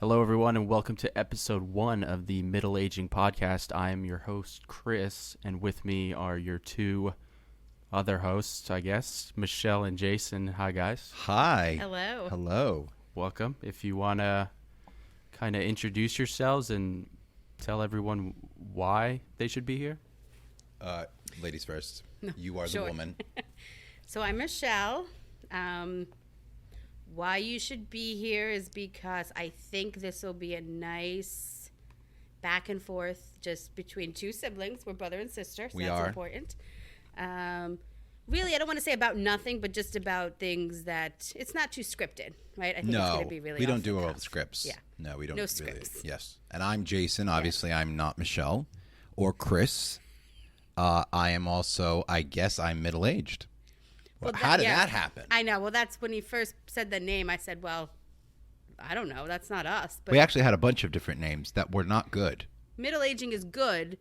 Hello, everyone, and welcome to episode 1 of the Middle Aging Podcast. I am your host, Chris, and with me are your two other hosts, I guess, Michelle and Jason. Hi, guys. Hi. Hello. Hello. Welcome. If you want to kind of introduce yourselves and tell everyone why they should be here. Ladies first. No, You are sure. the woman. So I'm Michelle. Why you should be here is because I think this will be a nice back and forth just between two siblings. We're brother and sister, so We that's are. important. Really, I don't want to say about nothing, but just about things that it's not too scripted, right? I think it's No, going to be really we don't off the do all cuff. scripts. Yeah. No, we don't. No really. scripts. Yes. And I'm Jason. Obviously, I'm not Michelle or Chris. I am also, I guess I'm middle-aged. Well, How did yeah. that happen? I know. Well, that's when he first said the name. I said, well, I don't know. That's not us. But We actually had a bunch of different names that were not good. middle aging is good,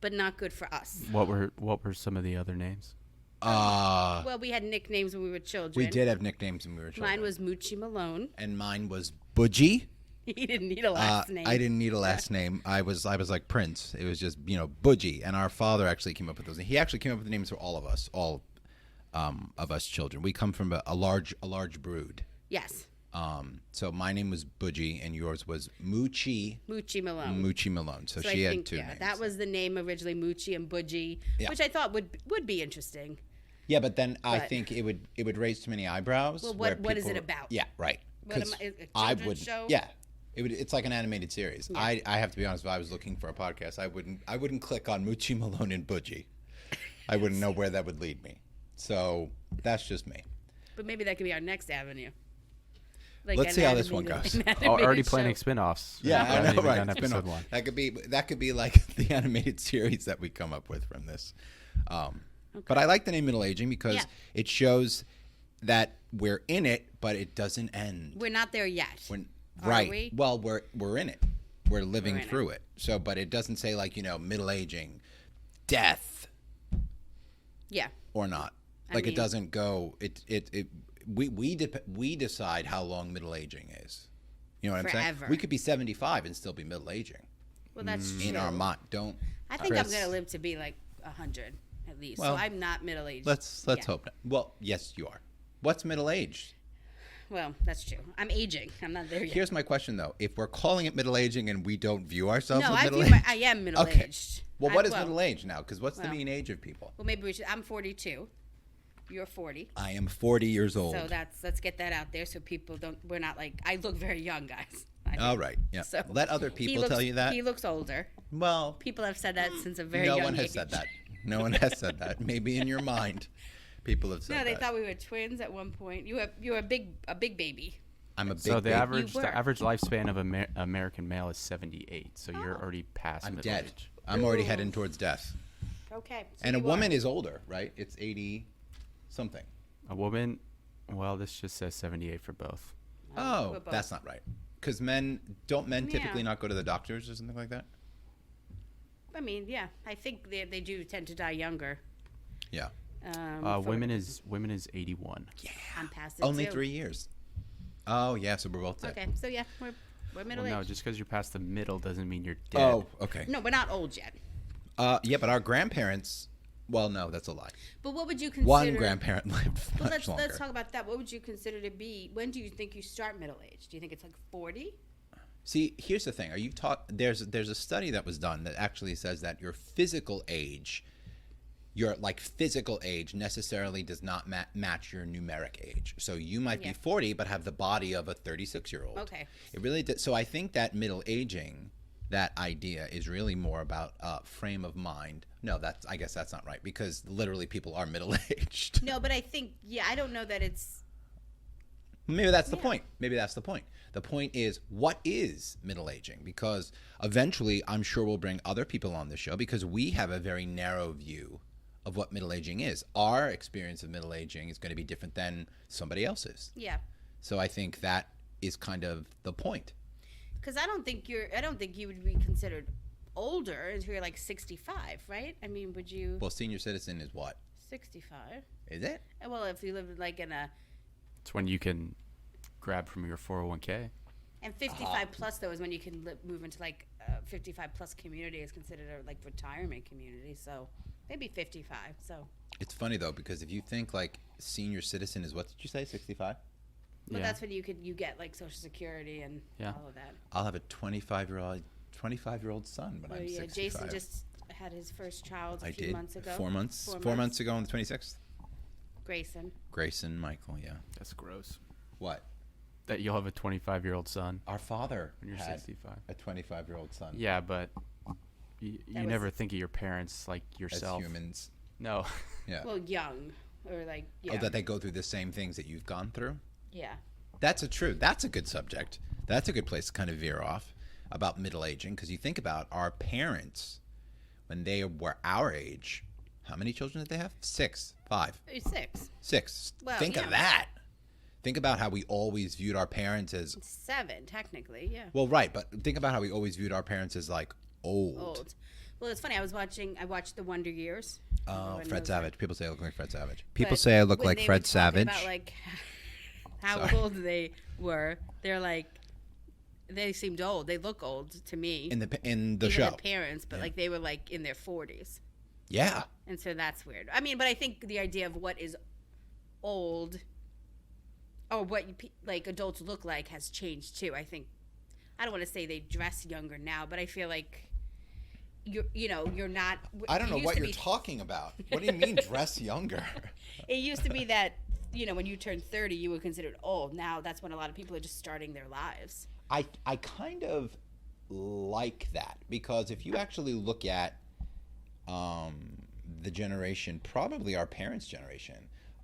but not good for us. What were some of the other names? Well, we had nicknames when we were children. We did have nicknames when we were children. Mine was Moochie Malone. And mine was Budgie. He didn't need a last name. I didn't need a last name. I was like Prince. It was just, Budgie. And our father actually came up with those. He actually came up with the names for all of us, of us children. We come from a large brood. Yes, So my name was Budgie and yours was Moochie Malone. So So she I had think, two yeah, names. that was the name originally, Moochie and Budgie, Yeah. which I thought would be interesting. Yeah, but then I But- think it would raise too many eyebrows. Well, where what is it people- about? Yeah, right. What am 'Cause I- a I children's would. show? Yeah. It's like an animated series. I have to be honest. If I was looking for a podcast, I wouldn't click on Moochie Malone and Budgie. I wouldn't know where that would lead me. So that's just me. But maybe that could be our next avenue. Like Let's an see how this one animated- goes. an Already animated planning show. spin-offs. Yeah, We I haven't know, even right? done It's been episode a- 1. That could be like the animated series that we come up with from this. But I like the name Middle Aging because Yeah. it shows that we're in it, but it doesn't end. We're not there yet. Are Right. we? Well, we're in it. We're living We're in through it. So, but it doesn't say like middle aging, death Yeah. or not. I Like mean- it doesn't go. We decide how long middle aging is. You know what I'm Forever. saying? We could be 75 and still be middle aging Well, that's true. in our mind. Don't. I think I'm Chris, going to live to be like 100 at least. Well, so I'm not middle aged. Let's hope not. Well, yes, you are. What's middle aged? Well, that's true. I'm aging. I'm not there yet. Here's my question though: if we're calling it middle aging and we don't view ourselves No, as I middle view aged, I am middle Okay. aged. well, what is middle age now? Because what's the well- mean age of people? Well, maybe we should. I'm 42. You're 40. I am 40 years old. So let's get that out there so people don't. We're not like I look very young, guys. I do. All right. Yeah. So Let other he people looks- tell you that. He looks older. Well, People have said that since a very no young one has age. said that. No one has said that. Maybe in your mind, people have said No, they that. thought we were twins at one point. You're a big baby. I'm a big So the baby. average were. lifespan of American male is 78. So you're already past I'm middle dead. age. I'm already heading towards death. Okay. So And a you woman are. is older, right? It's 80 something. A woman, well, this just says 78 for both. Oh, we're both. that's not right. Because men typically Yeah. not go to the doctors or something like that? I mean, yeah. I think they do tend to die younger. Yeah. Women is 81. I'm past it Only too. 3 years. Oh, yeah. So we're both dead. Okay. So yeah, we're middle Well, no, aged. just because you're past the middle doesn't mean you're dead. Oh, okay. No, we're not old yet. Yeah, but our grandparents. Well, no, that's a lie. But what would you consider? One grandparent lived Well, much longer. let's talk about that. What would you consider to be? When do you think you start middle age? Do you think it's like 40? See, here's the thing. Are you taught? There's a study that was done that actually says that your physical age necessarily does not match your numeric age. So you might be Yeah. 40 but have the body of a 36-year-old. Okay. It really did. So I think that middle aging, that idea is really more about frame of mind. No, I guess that's not right because literally people are middle aged. No, but I think I don't know that it's. Maybe that's the point. Maybe that's the point. The point is, what is middle aging? Because eventually, I'm sure we'll bring other people on the show because we have a very narrow view of what middle aging is. Our experience of middle aging is going to be different than somebody else's. Yeah. So I think that is kind of the point. Because I don't think you would be considered older until you're like 65, right? I mean, would you? Well, senior citizen is what? 65. Is it? Well, if you live like in a. It's when you can grab from your 401k. And 55 plus though is when you can move into like 55 plus community is considered a like retirement community. So maybe 55. So It's funny though, because if you think like senior citizen is, what did you say, 65? well, Yeah. that's when you get like Social Security and Yeah. all of that. I'll have a 25-year-old son when I'm 65. Jason just had his first child a I few did. months ago. 4 months. 4 4 months ago on the 26th. Grayson. Michael, yeah. That's gross. What? That you'll have a 25-year-old son Our father when you're had 65. a 25-year-old son. Yeah, but you was- never think of your parents like As yourself. humans. No. Yeah. Well, young or like yeah. Oh, that they go through the same things that you've gone through? Yeah. That's a good subject. That's a good place to kind of veer off about middle aging, because you think about our parents when they were our age. How many children did they have? 6, 5, 6. Well, Think yeah. of that. Think about how we always viewed our parents as 7 technically, yeah. well, right, but think about how we always viewed our parents as like old. Well, it's funny. I watched The Wonder Years. Oh, Everyone Fred knows Savage. that. People say I look like Fred Savage. People But say I look when like they were Fred talking Savage. About like how Sorry. old they were. They're like they seemed old. They look old to me. in the Even show. the parents, but like they were like in their 40s. Yeah. And so that's weird. I mean, but I think the idea of what is old or what like adults look like has changed too. I think I don't want to say they dress younger now, but I feel like you're not. I don't it know used what to you're be- talking about. What do you mean dress younger? It used to be that when you turned 30, you were considered old. Now that's when a lot of people are just starting their lives. I kind of like that, because if you actually look at the generation, probably our parents' generation,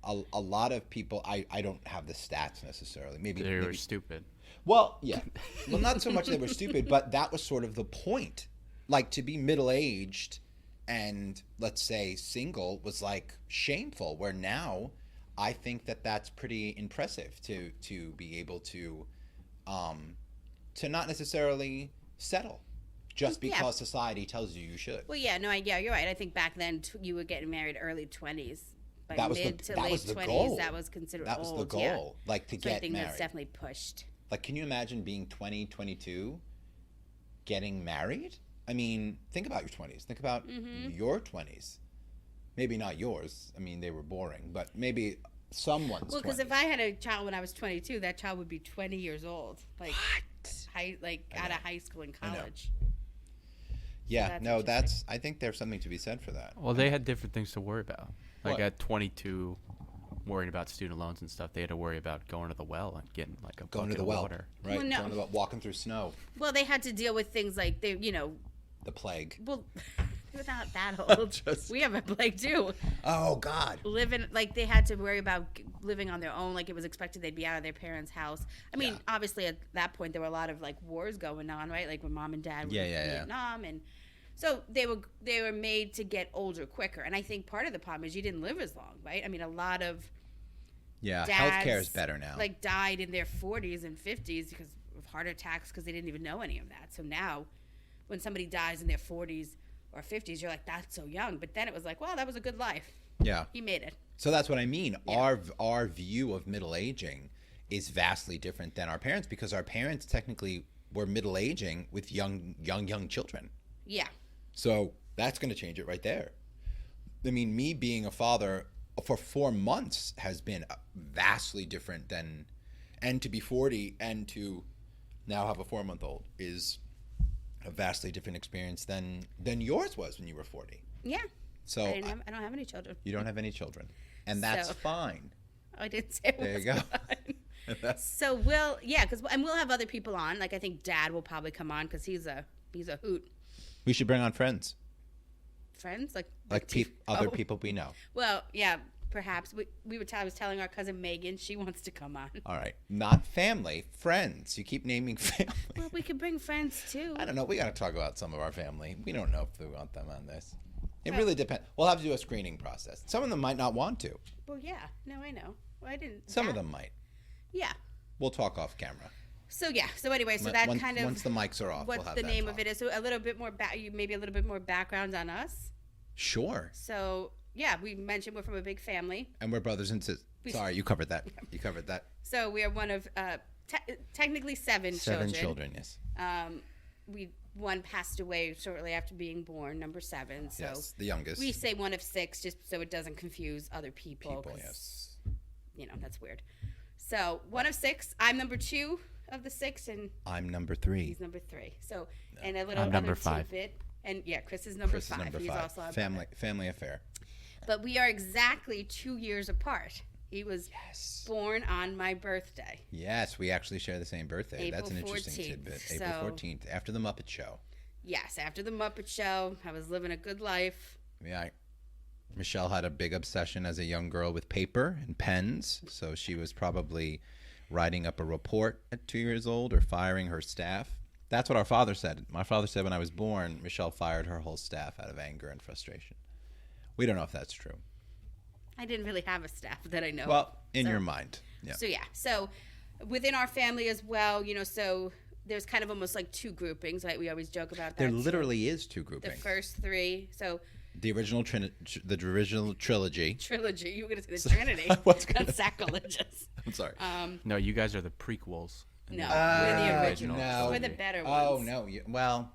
a lot of people, I don't have the stats necessarily. Maybe They were stupid. Well, yeah. Well, not so much they were stupid, but that was sort of the point. Like, to be middle-aged and, let's say, single was, like, shameful, where now I think that that's pretty impressive to be able to not necessarily settle just Yeah. because society tells you should. Well, yeah, no, you're right. I think back then you were getting married early 20s. By That was the- mid to that late was the 20s, goal. that was considered That was old. the goal, Yeah. like, to So I get think married. that's definitely pushed. Like, can you imagine being 20, 22, getting married? I mean, think about your 20s. Think about your 20s. Maybe not yours. I mean, they were boring, but maybe someone's Well, because 20s. if I had a child when I was 22, that child would be 20 years old, like out of high school and I know. college. Yeah, that's no, interesting. I think there's something to be said for that. Well, they had different things to worry about. Like What? at 22, worrying about student loans and stuff, they had to worry about going to the well and getting like a Going to bucket the of well, water. right? Well, no. Going to the well, walking through snow, Well, they had to deal with things like they, the plague. well, they're not that old. Just- We have a plague too. Oh, God. Living like they had to worry about living on their own. Like it was expected they'd be out of their parents' house. I mean, Yeah. obviously at that point there were a lot of like wars going on, right? Like when mom and dad were Yeah, in yeah, yeah. Vietnam, and so they were made to get older quicker. And I think part of the problem is you didn't live as long, right? I mean, a lot of Yeah, dads, healthcare is better now. Like died in their 40s and 50s because of heart attacks because they didn't even know any of that. So now, when somebody dies in their 40s or 50s, you're like, that's so young. But then it was like, well, that was a good life. yeah. He made it. So that's what I mean. Yeah. Our view of middle aging is vastly different than our parents, because our parents technically were middle aging with young children. Yeah. So that's going to change it right there. I mean, me being a father for 4 months has been vastly different than, and to be 40 and to now have a 4-month-old is a vastly different experience than yours was when you were 40. Yeah. So I don't have any children. you don't have any children, and that's So- fine. I didn't say it There you was go. fun. So we'll have other people on. Like I think Dad will probably come on because he's a hoot. We should bring on friends, Friends like other oh. people we know. Well, yeah, perhaps I was telling our cousin Megan she wants to come on. All right, not family, friends. You keep naming family. Well, we could bring friends too. I don't know. We got to talk about some of our family. We don't know if we want them on this. It really depends. We'll have to do a screening process. Some of them might not want to. Well, yeah. No, I know. Well, I didn't. Some yeah. of them might. Yeah. We'll talk off camera. So yeah. So anyway, so that once, kind of once the mics are off, what we'll have the that name talk. of it is. So a little bit more maybe a little bit more background on us. Sure. So yeah, we mentioned we're from a big family. And we're brothers and sisters. Sorry, you covered that. You covered that. So we are one of technically seven Seven children, yes. One passed away shortly after being born, number 7. So Yes, the youngest. we say one of 6 just so it doesn't confuse other people. Yes. That's weird. So 1 of 6. I'm number 2 of the 6, and I'm number 3. he's number 3. So and a little I'm number other 5. tidbit. And yeah, Chris is number 5. Number He's 5. also our brother. Family affair. But we are exactly 2 years apart. He was born on my birthday. Yes, we actually share the same birthday. April That's an interesting 14th, tidbit. so- April 14th, after the Muppet Show. Yes, after the Muppet Show, I was living a good life. Yeah, Michelle had a big obsession as a young girl with paper and pens, so she was probably writing up a report at 2 years old or firing her staff. That's what our father said. My father said when I was born, Michelle fired her whole staff out of anger and frustration. We don't know if that's true. I didn't really have a staff that I know. Well, in your mind. Yeah. So within our family as well, so there's kind of almost like 2 groupings, right? We always joke about that. There So literally is 2 the groupings. first 3. So The original trilogy. trilogy. You were going to say the Trinity. was gonna- That's sacrilegious. I'm sorry. No, you guys are the prequels. No, we're the original. no. We're the better Oh, ones. no.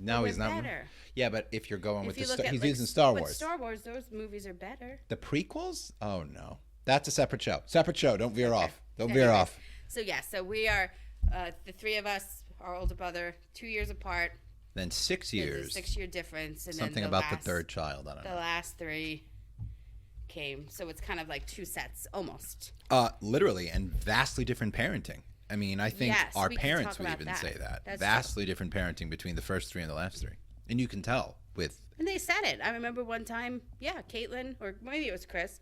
No, he's We're not. better. Yeah, but if you're going with If you the look Star, at he's like, using Star but Wars. Star Wars, those movies are better. The prequels? Oh no, that's a separate show. Separate show. Don't veer off. Don't veer Anyway, off. So so we are the 3 of us, our older brother, 2 years apart. Then 6 There's years. a 6-year difference, and Something then about the third child. I don't The know. last 3 came, so it's kind of like 2 sets almost. Literally, and vastly different parenting. I mean, I think Yes, our we can parents talk would about even that. say that. That's Vastly different parenting between the first 3 and the last 3, and you can tell with. And they said it. I remember one time, Caitlin, or maybe it was Chris,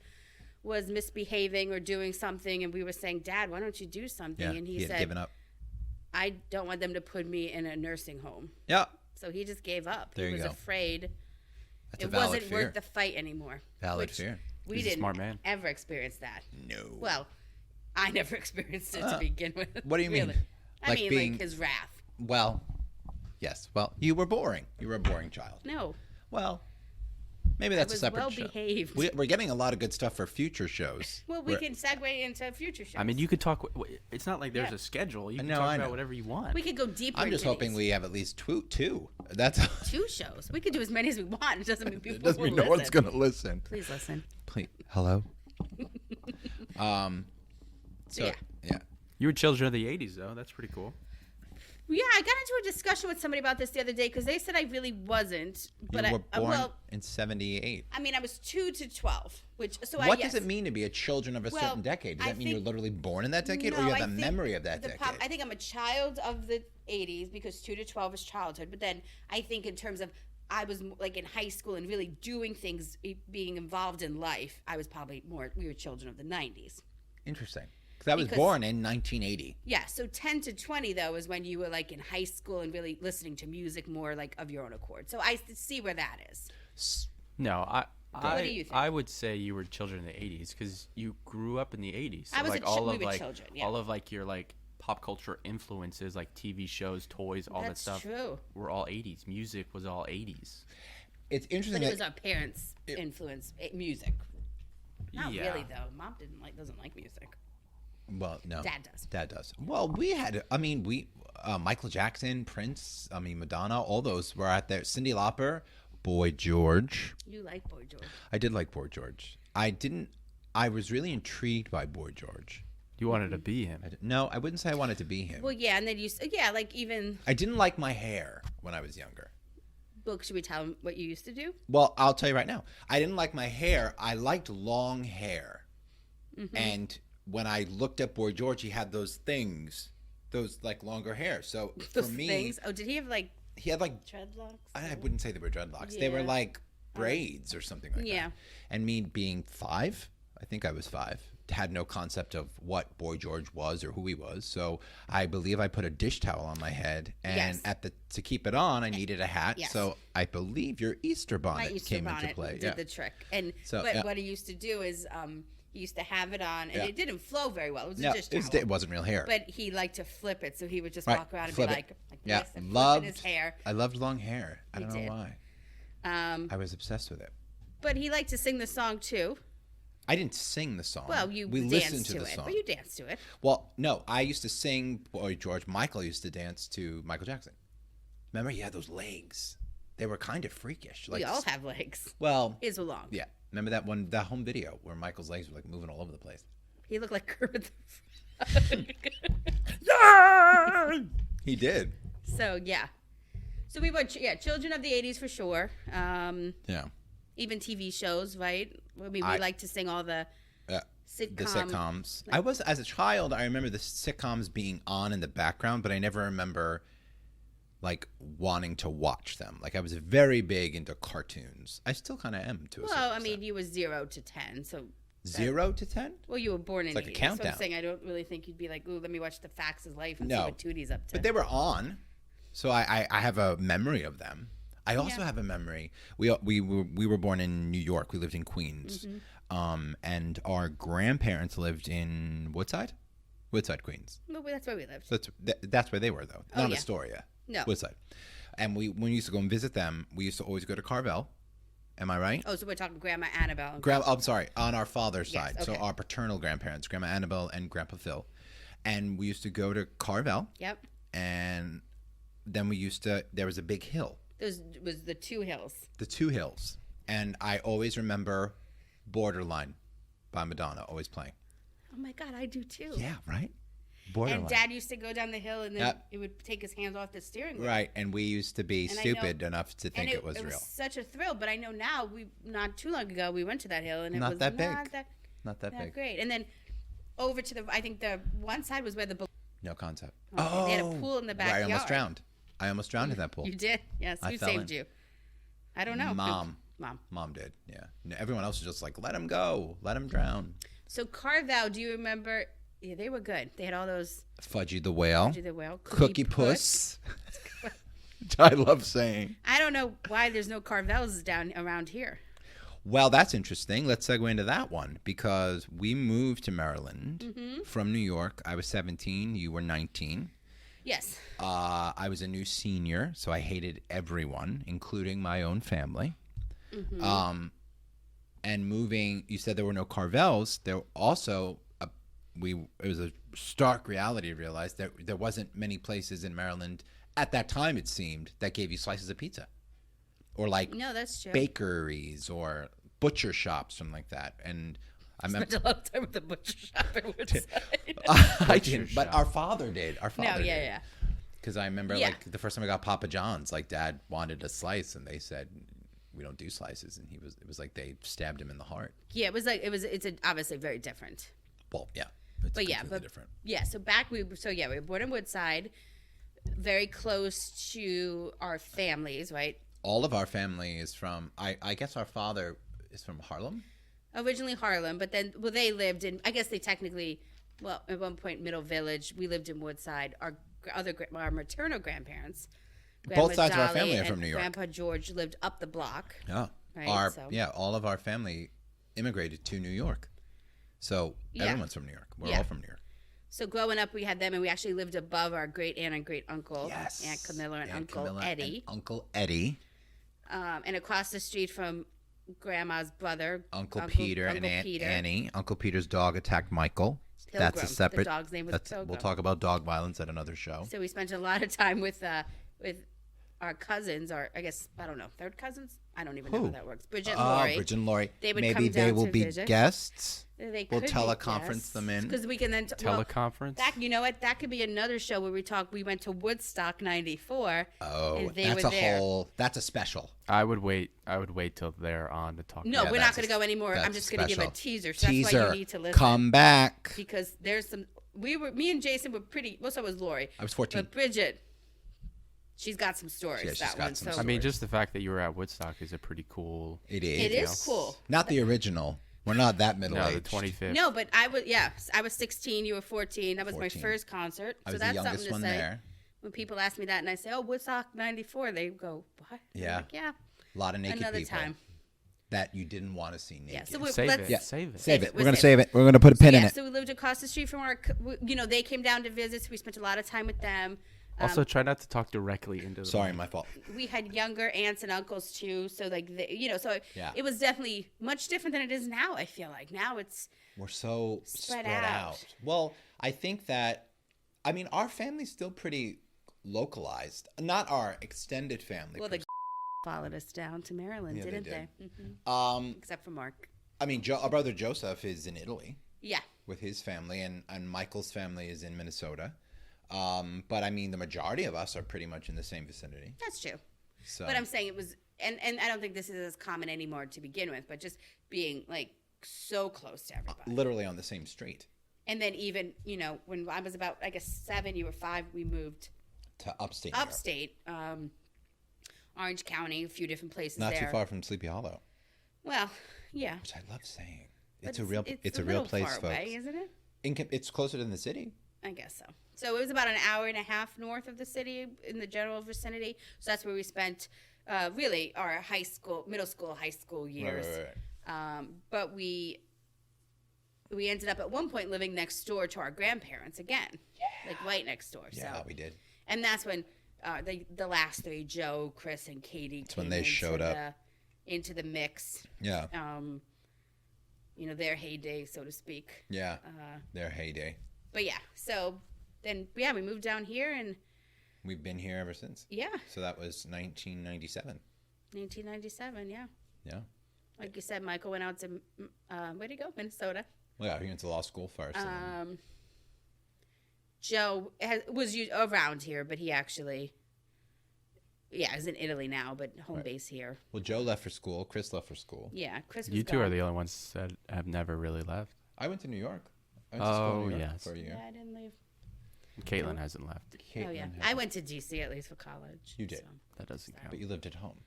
was misbehaving or doing something, and we were saying, "Dad, why don't you do something?" Yeah, and he had said, given up. "I don't want them to put me in a nursing home." Yeah, So he just gave up. There he you was go. afraid. that's It a valid wasn't fear. worth the fight anymore. Valid which fear. We He's a didn't smart man. ever experience that. No. Well, I never experienced it to begin with. What do you mean? Really. I Like mean, being- like his wrath. Well, yes. Well, you were boring. You were a boring child. No. Well, maybe that's was a separate well show. behaved. We're getting a lot of good stuff for future shows. Well, we can segue into future shows. I mean, you could talk. It's not like there's Yeah. a schedule. You can No, talk I about know. whatever you want. We could go deeper. I'm just into hoping these. we have at least two. That's 2 shows. We could do as many as we want. It doesn't mean people it doesn't will mean no listen. one's gonna listen. Please listen. Please, hello. So Yeah. yeah. You were children of the '80s, though. That's pretty cool. Yeah, I got into a discussion with somebody about this the other day because they said I really wasn't. But You were born well, in '78. I mean, I was 2 to 12, which What does it mean to be a children of a Well, certain decade? Does I that mean you're think- literally born in that decade, or No, you have I the think memory of that the decade? I think I'm a child of the 80s because 2 to 12 is childhood. But then I think in terms of I was like in high school and really doing things, being involved in life, I was probably more, we were children of the 90s. Interesting. Because I was Because- born in 1980. Yeah, so 10 to 20, though, is when you were like in high school and really listening to music more like of your own accord. So I see where that is. No, What do you think? I would say you were children in the '80s because you grew up in the '80s. So I was like we all were children, yeah. all of like your like pop culture influences, like TV shows, toys, all That's that stuff. true. Were all '80s. Music was all '80s. It's interesting But it that was our parents' influence, music. Not Yeah. really, though. Mom doesn't like music. well, no, Dad does. Dad does. Well, we had. I mean, Michael Jackson, Prince. I mean, Madonna. All those were out there. Cyndi Lauper, Boy George. You like Boy George. I did like Boy George. I was really intrigued by Boy George. You wanted to be him. No, I wouldn't say I wanted to be him. Well, yeah, and then like even, I didn't like my hair when I was younger. look, should we tell them what you used to do? Well, I'll tell you right now. I didn't like my hair. I liked long hair. Mm-hmm. And when I looked at Boy George, he had those things, those like longer hair. So Those for me, things. Oh, did he have like he had like, dreadlocks? I wouldn't say they were dreadlocks. They were Yeah. like braids or something like Yeah. that. And me being 5, I think I was 5, had no concept of what Boy George was or who he was. So I believe I put a dish towel on my head, and Yes. to keep it on, I needed a hat. Yes. So I believe your Easter bonnet My Easter came bonnet into play. did Yeah. the trick. And So, but yeah. what he used to do is he used to have it on, and Yeah. it didn't flow very well. It was No, a dish towel. it wasn't real hair. But he liked to flip it, so he would just Right, walk around and flip be it. like Yeah, this and loved flipping his hair. I loved long hair. I don't know did. why. Um, I was obsessed with it. but he liked to sing the song too. I didn't sing the song. Well, we listened danced to to the it, song. but you danced to it. Well, no, I used to sing. Boy, George Michael used to dance to Michael Jackson. Remember, he had those legs. They were kind of freakish. We all have legs. Well, His were long. yeah. Remember that home video where Michael's legs were like moving all over the place? He looked like Kermit the He did. So, yeah. So we watch, children of the 80s for sure. Yeah. Even TV shows, right? I mean, we like to sing all the sitcom. The sitcoms. As a child, I remember the sitcoms being on in the background, but I never remember like wanting to watch them. Like I was very big into cartoons. I still kind of am to a certain Well, I extent. mean, you were 0 to 10, so 0 to 10? well, you were born in like a 80s. countdown. So I'm saying I don't really think you'd be like, ooh, let me watch the Facts of Life and No. see what Tootie's up to. But they were on, so I have a memory of them. I also have a memory. We were born in New York. We lived in Queens, and our grandparents lived in Woodside, Queens. Well, that's where we lived. So that's where they were though, not yeah. Astoria. No. Woodside. And when we used to go and visit them, we used to always go to Carvel. Am I right? Oh, so we're talking Grandma Annabelle. I'm sorry, on our father's Yes, side. So okay. our paternal grandparents, Grandma Annabelle and Grandpa Phil. And we used to go to Carvel. Yep. And then there was a big hill. Those was the two hills. The two hills. And I always remember Borderline by Madonna always playing. Oh my God, I do too. Yeah, right? Borderline. And Dad used to go down the hill, and then Yep. it would take his hands off the steering wheel. Right, and we used to be And I stupid enough to think And it was real. such a thrill, but I know now not too long ago we went to that hill, and it Not was that big. not Not that big. great. And then over to I think the one side was where the No concept. they had a pool in the where I almost backyard. drowned. I almost drowned in that pool. You did, yes. I Who fell saved in. you? I don't know. Mom. Mom did, yeah. No, everyone else was just like, let him go. Let him drown. So Carvel, do you remember? Yeah, they were good. They had all those Fudgy the Whale. Fudgy the Whale, Cookie Puss. Which I love saying. I don't know why there's no Carvels down around here. Well, that's interesting. Let's segue into that one because we moved to Maryland from New York. I was 17. You were 19. Yes. I was a new senior, so I hated everyone, including my own family. And moving, you said there were no Carvels. There also, it was a stark reality to realize that there wasn't many places in Maryland at that time, it seemed, that gave you slices of pizza. Or like No, that's true. bakeries or butcher shops, something like that. And I Spent remember a long time at the butcher shop in Woodside. I didn't, but our father did. Our father No, did. yeah. Because I remember, Yeah. like, the first time I got Papa John's, like, Dad wanted a slice, and they said, we don't do slices. And it was like they stabbed him in the heart. Yeah, it's obviously very different. Well, yeah. It's But yeah, completely different. Yeah, so we were born in Woodside, very close to our families, right? All of our family is from, I guess our father is from Harlem. Originally Harlem, but then, they lived in, I guess they technically, at one point, Middle Village. We lived in Woodside. Our maternal grandparents, Both sides of our Dolly family are and from New York. Grandpa George lived up the block. Yeah. Right, so- Yeah, all of our family immigrated to New York. So Yeah. everyone's from New York. We're Yeah. all from New York. So growing up, we had them, and we actually lived above our great aunt and great uncle, Yes. Aunt Camilla and Aunt Uncle Camilla Eddie, and Uncle Eddie. And across the street from Grandma's brother, Uncle Peter and Aunt Peter. Annie. Uncle Peter's dog attacked Michael. That's Pilgrim. a separate. The dog's name was Pilgrim. We'll talk about dog violence at another show. So we spent a lot of time with our cousins, or I guess, I don't know, third cousins? I don't even know Who? how that works. Bridget and Lori. Bridget and Lori. They would Maybe come they down will to be visit. guests. They We'll could teleconference them in. because we can then Teleconference? You know what? That could be another show where we talk. We went to Woodstock '94. Oh, and they that's were a there. whole. That's a special. I would wait till they're on to talk. No, about we're it. not going to go anymore. I'm that's just going to give a special. teaser. So Teaser. that's why you need to listen. Come back. Because there's some. Me and Jason were pretty. Well, so was Lori. I was 14. But Bridget, she's got some stories. Yeah, she's that got one. some So I mean, just the fact that you were at Woodstock is a pretty cool. It is. it is cool. Not the original. We're not that middle No, aged. the 25th. No, but I was 16. You were 14. That was 14. my first concert. I So was the that's youngest something to one say. there. When people ask me that, and I say, "Oh, Woodstock '94," they go, "What?" I'm Yeah. like, yeah. A lot of naked Another people time. that you didn't want to see naked. Yeah. So Save let's it. Yeah. Save it. Save it. We're We're gonna saving save it. We're gonna put a pin in Yeah, it. so we lived across the street from they came down to visit, so we spent a lot of time with them. Also, try not to talk directly into the Sorry, mic. my fault. We had younger aunts and uncles too, so like so Yeah. it was definitely much different than it is now. I feel like now it's We're so Spread spread out. out. Well, I think that, I mean, our family's still pretty localized. Not our extended family. well per the followed us down to Maryland, Yeah, they didn't did. they? se. Except for Mark. I mean, our brother Joseph is in Italy Yeah, with his family, and Michael's family is in Minnesota. But I mean, the majority of us are pretty much in the same vicinity. that's true. So, But I'm saying it was, and I don't think this is as common anymore to begin with, but just being like so close to everybody. literally on the same street And then even, when I was about, I guess 7, you were 5, we moved to upstate. New York. upstate, Orange County, a few different places Not there. too far from Sleepy Hollow, Well, yeah. which I love saying. But It's a real it's real little place, far folks. away, isn't it? It's closer than the city. I guess so. So it was about an hour and a half north of the city in the general vicinity. So that's where we spent really our middle school, high school years. Right. But we ended up at one point living next door to our grandparents again, like right next door. Yeah, So we did. and that's when the last 3, Joe, Chris, and Katie, That's when they showed up. into the mix. Yeah, Their heyday, so to speak. yeah. Their heyday. But yeah, so then we moved down here, and We've been here ever since. yeah, So that was 1997. 1997. Yeah, Yeah. like you said, Michael went out to where'd he go? Minnesota. Well, yeah, he went to law school first. and then- Joe was around here, but he actually, is in Italy now, but home base here. well, Joe left for school. Chris left for school. Yeah, Chris was You two are gone. the only ones that have never really left. I went to New York. I went to school in New York yes. for a year. Yeah, I didn't leave. Caitlin hasn't left. Oh yeah, Caitlin I had- went to DC at least for college. You did. so. That doesn't But count. you lived at home.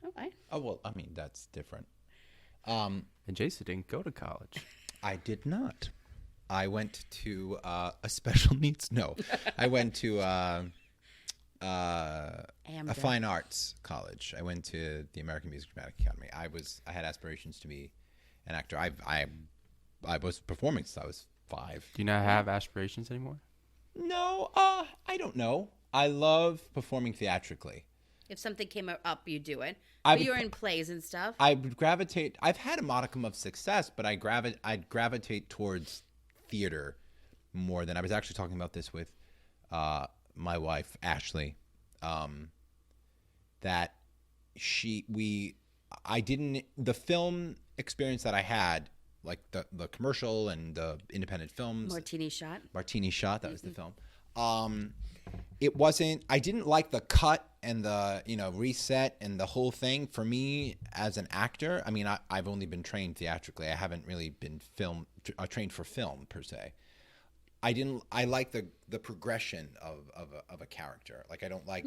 Okay. Oh, well, I mean, that's different. And Jason didn't go to college. I did not. I went to a special needs. No, I went to a fine arts college. I went to the American Music Dramatic Academy. I had aspirations to be an actor. I was performing since I was 5. Do you not have aspirations anymore? No, I don't know. I love performing theatrically. If something came up, you do it. I But would you're in plays and stuff. I would gravitate. I've had a modicum of success, but I'd gravitate towards theater more than I was actually talking about this with my wife Ashley. That the film experience that I had, like the commercial and the independent films. Martini shot. Martini Shot, that was the film. It wasn't, I didn't like the cut and the, reset and the whole thing. For me as an actor, I mean, I've only been trained theatrically. I haven't really been trained for film per se. I like the progression of a character. Like I don't like,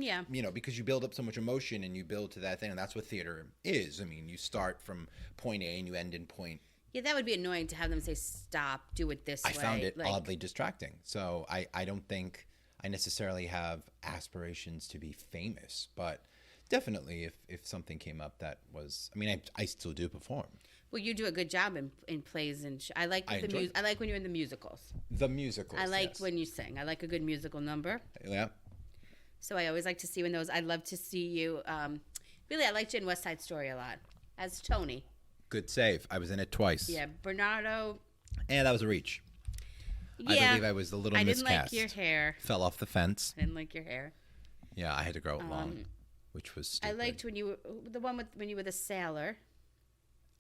because you build up so much emotion and you build to that thing, and that's what theater is. I mean, you start from point A and you end in point. Yeah, that would be annoying to have them say, stop, do it this way. I found it oddly distracting. So I don't think I necessarily have aspirations to be famous, but definitely if something came up that was, I mean, I still do perform. Well, you do a good job in plays and I like I enjoy I like when you're in the musicals. The musicals. I like yes. when you sing. I like a good musical number. Yeah. So I always like to see when those. I love to see you. Really, I liked you in West Side Story a lot as Tony. Good save. I was in it twice. Yeah, Bernardo. And that was a reach. Yeah, I believe I was the little I didn't miscast. like your hair. Fell off the fence. I didn't like your hair. Yeah, I had to grow it long, which was stupid. I liked when you were the one when you were the sailor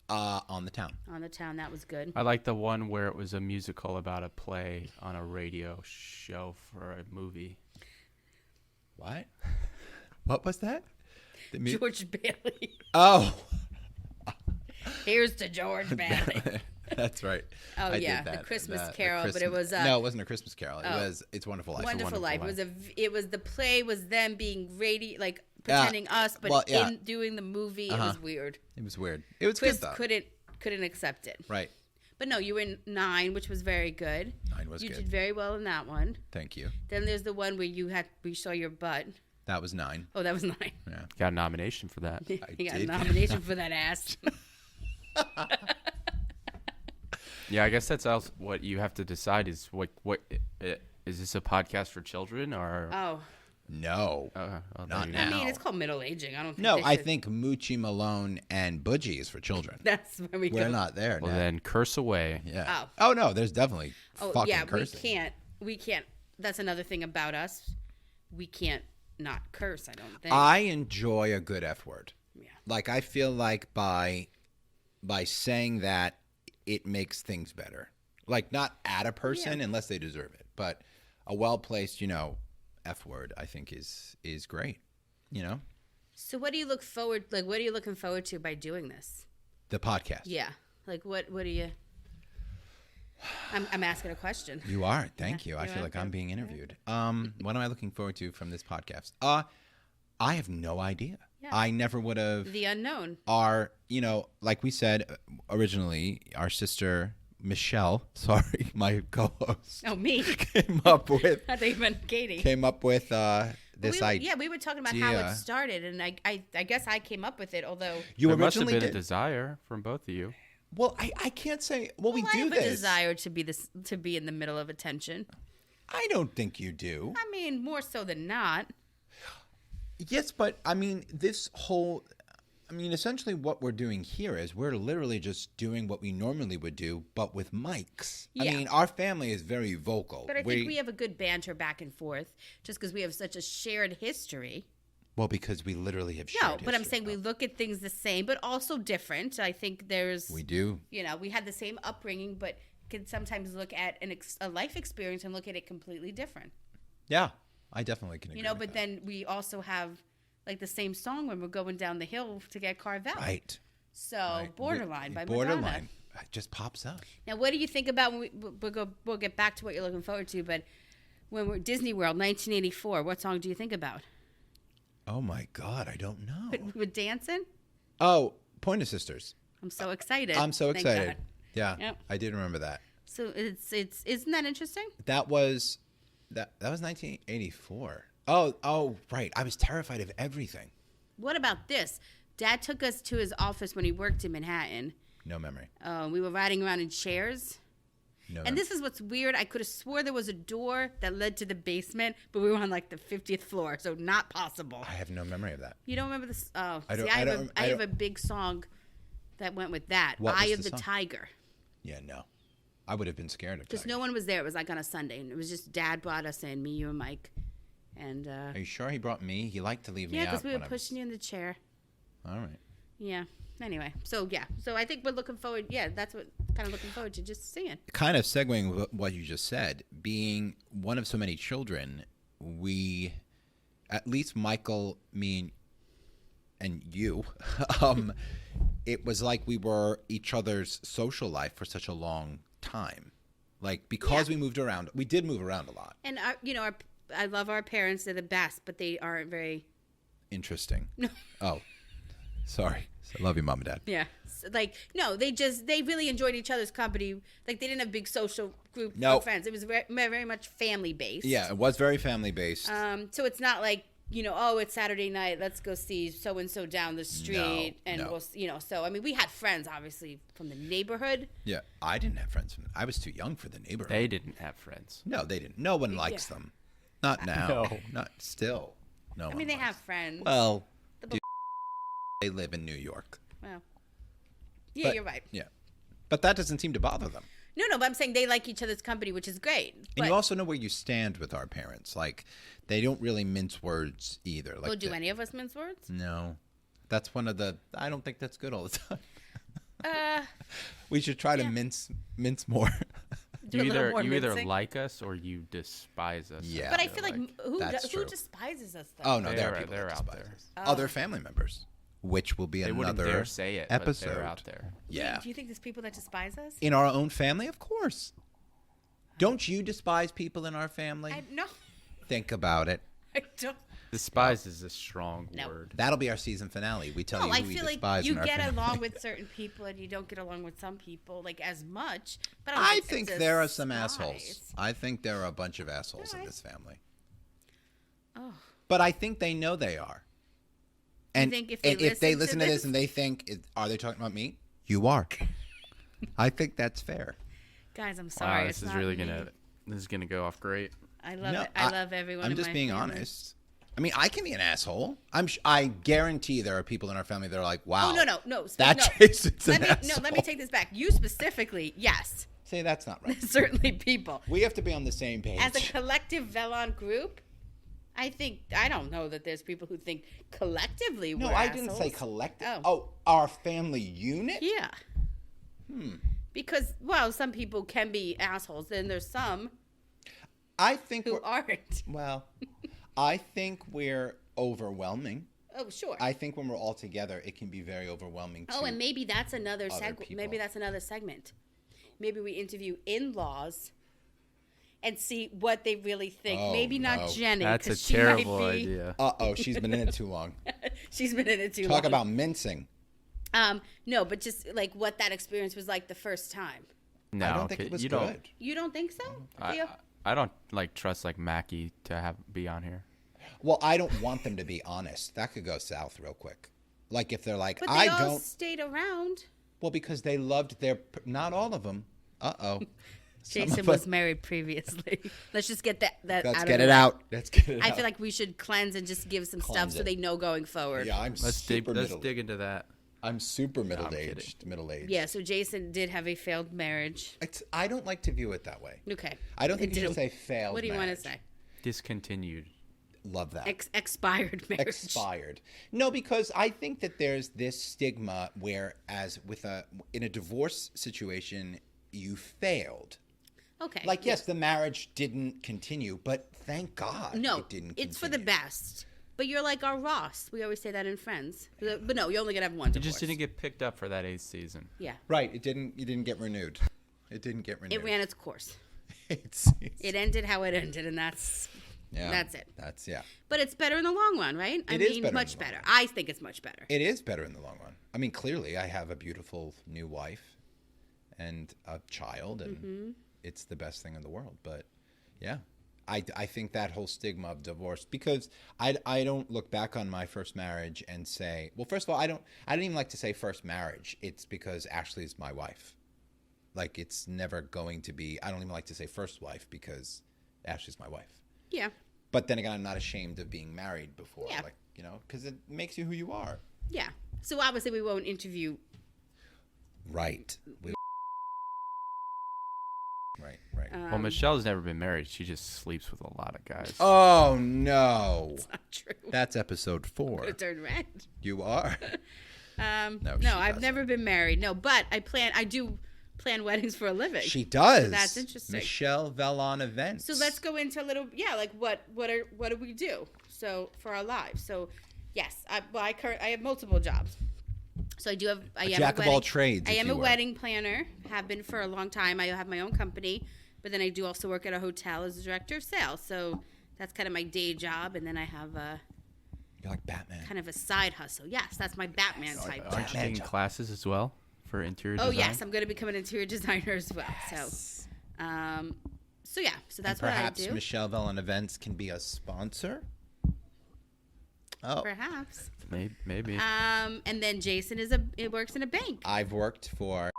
on the town. on the town. That was good. I like the one where it was a musical about a play on a radio show for a movie. What? What was that? George Bailey. Oh. Here's to George Bailey. That's right. Oh, I yeah, did the that. Christmas Carol, but it was, no, it wasn't a Christmas Carol. It was It's a Wonderful Life. Wonderful Life. Life. It was the play was them being pretending us, but in doing the movie, it was weird. It was weird. It was Chris good though. couldn't accept it. Right. But no, you were in 9, which was very good. 9 was You good. did very well in that one. Thank you. Then there's the one where we saw your butt. That was 9. Oh, that was 9. Yeah. Got a nomination for that. You got a did. nomination for that ass. Yeah, I guess that's also what you have to decide is what is this a podcast for children or Oh, No. Well, Not there you now. go. I mean, it's called middle aging. I don't think No, they I should- think Moochie Malone and Budgie is for children. that's where we We're go. not there Well, now. then curse away. Yeah. Oh. Oh, no, there's definitely fucking yeah, cursing. we can't. That's another thing about us. We can't not curse. I don't think. I enjoy a good F word. Yeah. Like, I feel like by saying that, it makes things better. Like, not at a person unless they deserve it, but a well-placed, F word, I think is great. So what do you look forward? Like, what are you looking forward to by doing this? The podcast. Yeah. Like, what do you? I'm asking a question. You are. Thank you. I you feel are. like I'm being interviewed. What am I looking forward to from this podcast? I have no idea. Yeah. I never would have. The unknown. Like we said originally, our sister Michelle, sorry, my co-host, Oh, me. came up with I thought you meant Katie. this idea. Yeah, we were talking about how it started, and I guess I came up with it. Although You There must have originally been a did. desire from both of you. Well, I can't say. Well, we I do have this. a desire to be in the middle of attention. I don't think you do. I mean, more so than not. Yes, but essentially what we're doing here is we're literally just doing what we normally would do, but with mics. Yeah. I mean, our family is very vocal. But I think we have a good banter back and forth, just because we have such a shared history. Well, because we literally have shared No, but I'm history. saying we look at things the same, but also different. I think there's, We do. we had the same upbringing, but can sometimes look at a life experience and look at it completely different. Yeah, I definitely can agree with But that. then we also have like the same song when we're going down the hill to get Carvel. Right. So right. Borderline by Borderline. Madonna. It just pops up. Now, what do you think about when we'll get back to what you're looking forward to, but when we're Disney World 1984, what song do you think about? Oh my God, I don't know. With dancing? Oh, Pointer Sisters. I'm so excited. I'm so Thank excited. God. Yeah, Yep. I did remember that. So isn't that interesting? That was 1984. Oh, right. I was terrified of everything. What about this? Dad took us to his office when he worked in Manhattan. No memory. We were riding around in chairs. No. And this is what's weird. I could have swore there was a door that led to the basement, but we were on like the 50th floor, so not possible. I have no memory of that. You don't remember this? Oh, I don't- see, I I don't- have a big song that went with that. What Eye was of the the song? Tiger. Yeah, no. I would have been scared of Just that. no one was there. It was like on a Sunday, and it was just Dad brought us in, me, you, and Mike, and Are you sure he brought me? He liked to leave me yeah, out. because we were when I pushing you in the chair. All right. Yeah. Anyway, so I think we're looking forward. Yeah, that's what kind of looking forward to just seeing. Kind of segueing with what you just said, being one of so many children, we, at least Michael, me, and you, it was like we were each other's social life for such a long time. Like, because we moved around, we did move around a lot. And I love our parents; they're the best, but they aren't very. Interesting. Oh, sorry. I love you, Mom and Dad. Yeah, they really enjoyed each other's company. Like they didn't have a big social group No. of friends. It was very, very much family based. Yeah, it was very family based. So it's not like it's Saturday night. Let's go see so and so down the street, No. we'll. So I mean, we had friends obviously from the neighborhood. Yeah, I didn't have friends. I was too young for the neighborhood. They didn't have friends. No, they didn't. No one likes them. Not now. No. Not still. No. I mean, they have friends. Well, they live in New York. Well, yeah, But- you're right. Yeah, but that doesn't seem to bother them. No, but I'm saying they like each other's company, which is great. And But you also know where you stand with our parents. Like, they don't really mince words either. Like, well, do any of us mince words? No, that's one of the. I don't think that's good all the time. Uh, We should try to mince more. do a little more You either mincing. like us or you despise us. Yeah. But I feel like That's who true. despises us though? Oh no, there They're- are people they're that out despise there. us. Other family members, which will be They wouldn't another dare say it, episode. but they're out there. Yeah, Do you think there's people that despise us? in our own family, of course. Don't you despise people in our family? No, Think about it. I don't. Despise is a strong No. word. That'll be our season finale. We tell No, you I who we feel like despise you in our get family. along with certain people and you don't get along with some people, like as much. But I don't think it's a there are some despise. assholes. I think there are a bunch of assholes in Alright. this family. Oh, But I think they know they are. And think if and they if they listen listen to to this- this and they think, are they talking about me? You are. I think that's fair. guys, I'm sorry. Wow, it's this is not really me. this is gonna go off great. I love No, it. I love everyone. I'm in just my being family. honest. I mean, I can be an asshole. I guarantee there are people in our family that are like, wow. Oh, no. That no. Jason's an asshole. Let me take this back. You specifically, yes. Say that's not right. Certainly people. We have to be on the same page. As a collective Velon group, I don't know that there's people who think collectively we're I assholes. didn't say collective. Oh. Oh, our family unit? Yeah. Because, well, some people can be assholes, and there's some I think who aren't. Well, I think we're overwhelming. Oh, sure. I think when we're all together, it can be very overwhelming. Oh, and maybe that's another people. Maybe that's another segment. Maybe we interview in-laws and see what they really think. Oh, maybe not no. Jenny. That's a 'cause she terrible might be, idea. Uh-oh, she's been in it too long. She's been in it too long. Talk about mincing. No, but just like what that experience was like the first time. No, I don't think it was you good. don't. You don't think so? Leo? I don't trust like Mackie to be on here. Well, I don't want them to be honest. That could go south real quick. Like if they're like, But they I all don't. stayed around. Well, because they loved not all of them. Uh-oh. Jason was married previously. Let's just get that Let's out get of it the way. out. Let's get it out. I feel like we should cleanse and just give some stuff Cleanse so it. they know going forward. Yeah, I'm Let's super dig into that. I'm super kidding. middle aged. Yeah, so Jason did have a failed marriage. I don't like to view it that way. Okay. I don't think It you should didn't- say failed. What do you want to marriage. say? Discontinued. Love that. Expired marriage. Expired. No, because I think that there's this stigma whereas in a divorce situation you failed. Okay. Like yes, the marriage didn't continue, but thank God No, it didn't it's for the continue. best. But you're like our Ross. We always say that in Friends. But no, you're only gonna have one You divorce. just didn't get picked up for that 8th season. Yeah. Right, it didn't get renewed. It didn't get renewed. It ran its course. it's It ended how it ended, and that's it. That's But it's better in the long run, right? It is better in much the long better. run. I think it's much better. It is better in the long run. I mean, clearly I have a beautiful new wife and a child and it's the best thing in the world. But yeah, I think that whole stigma of divorce, because I don't look back on my first marriage and say, well, first of all, I don't even like to say first marriage. It's because Ashley is my wife. Like it's never going to be, I don't even like to say first wife because Ashley's my wife. Yeah. But then again, I'm not ashamed of being married before, Yeah. like, you know, because it makes you who you are. Yeah. So obviously we won't interview. Right. Right. Well, Michelle's never been married. She just sleeps with a lot of guys. Oh, no. It's not true. That's episode 4. It turned red. You are? No, she I've doesn't. never been married. No, but I do plan weddings for a living. She does. So that's interesting. Michelle Vellon Events. So let's go into a little, like what do we do? So for our lives. So yes, I have multiple jobs. So I am jack of all trades, I if am you a will. wedding planner. Have been for a long time. I have my own company, but then I do also work at a hotel as a director of sales. So that's kind of my day job, and then I have You're like Batman. kind of a side hustle. Yes, that's my Batman type Aren't job. you taking classes as well for interior Oh design? yes, I'm going to become an interior designer as well. Yes. So yeah, so that's And what I perhaps do. Michelle Vellon Events can be a sponsor? Oh. Perhaps. Maybe. And then Jason works in a bank. I've worked for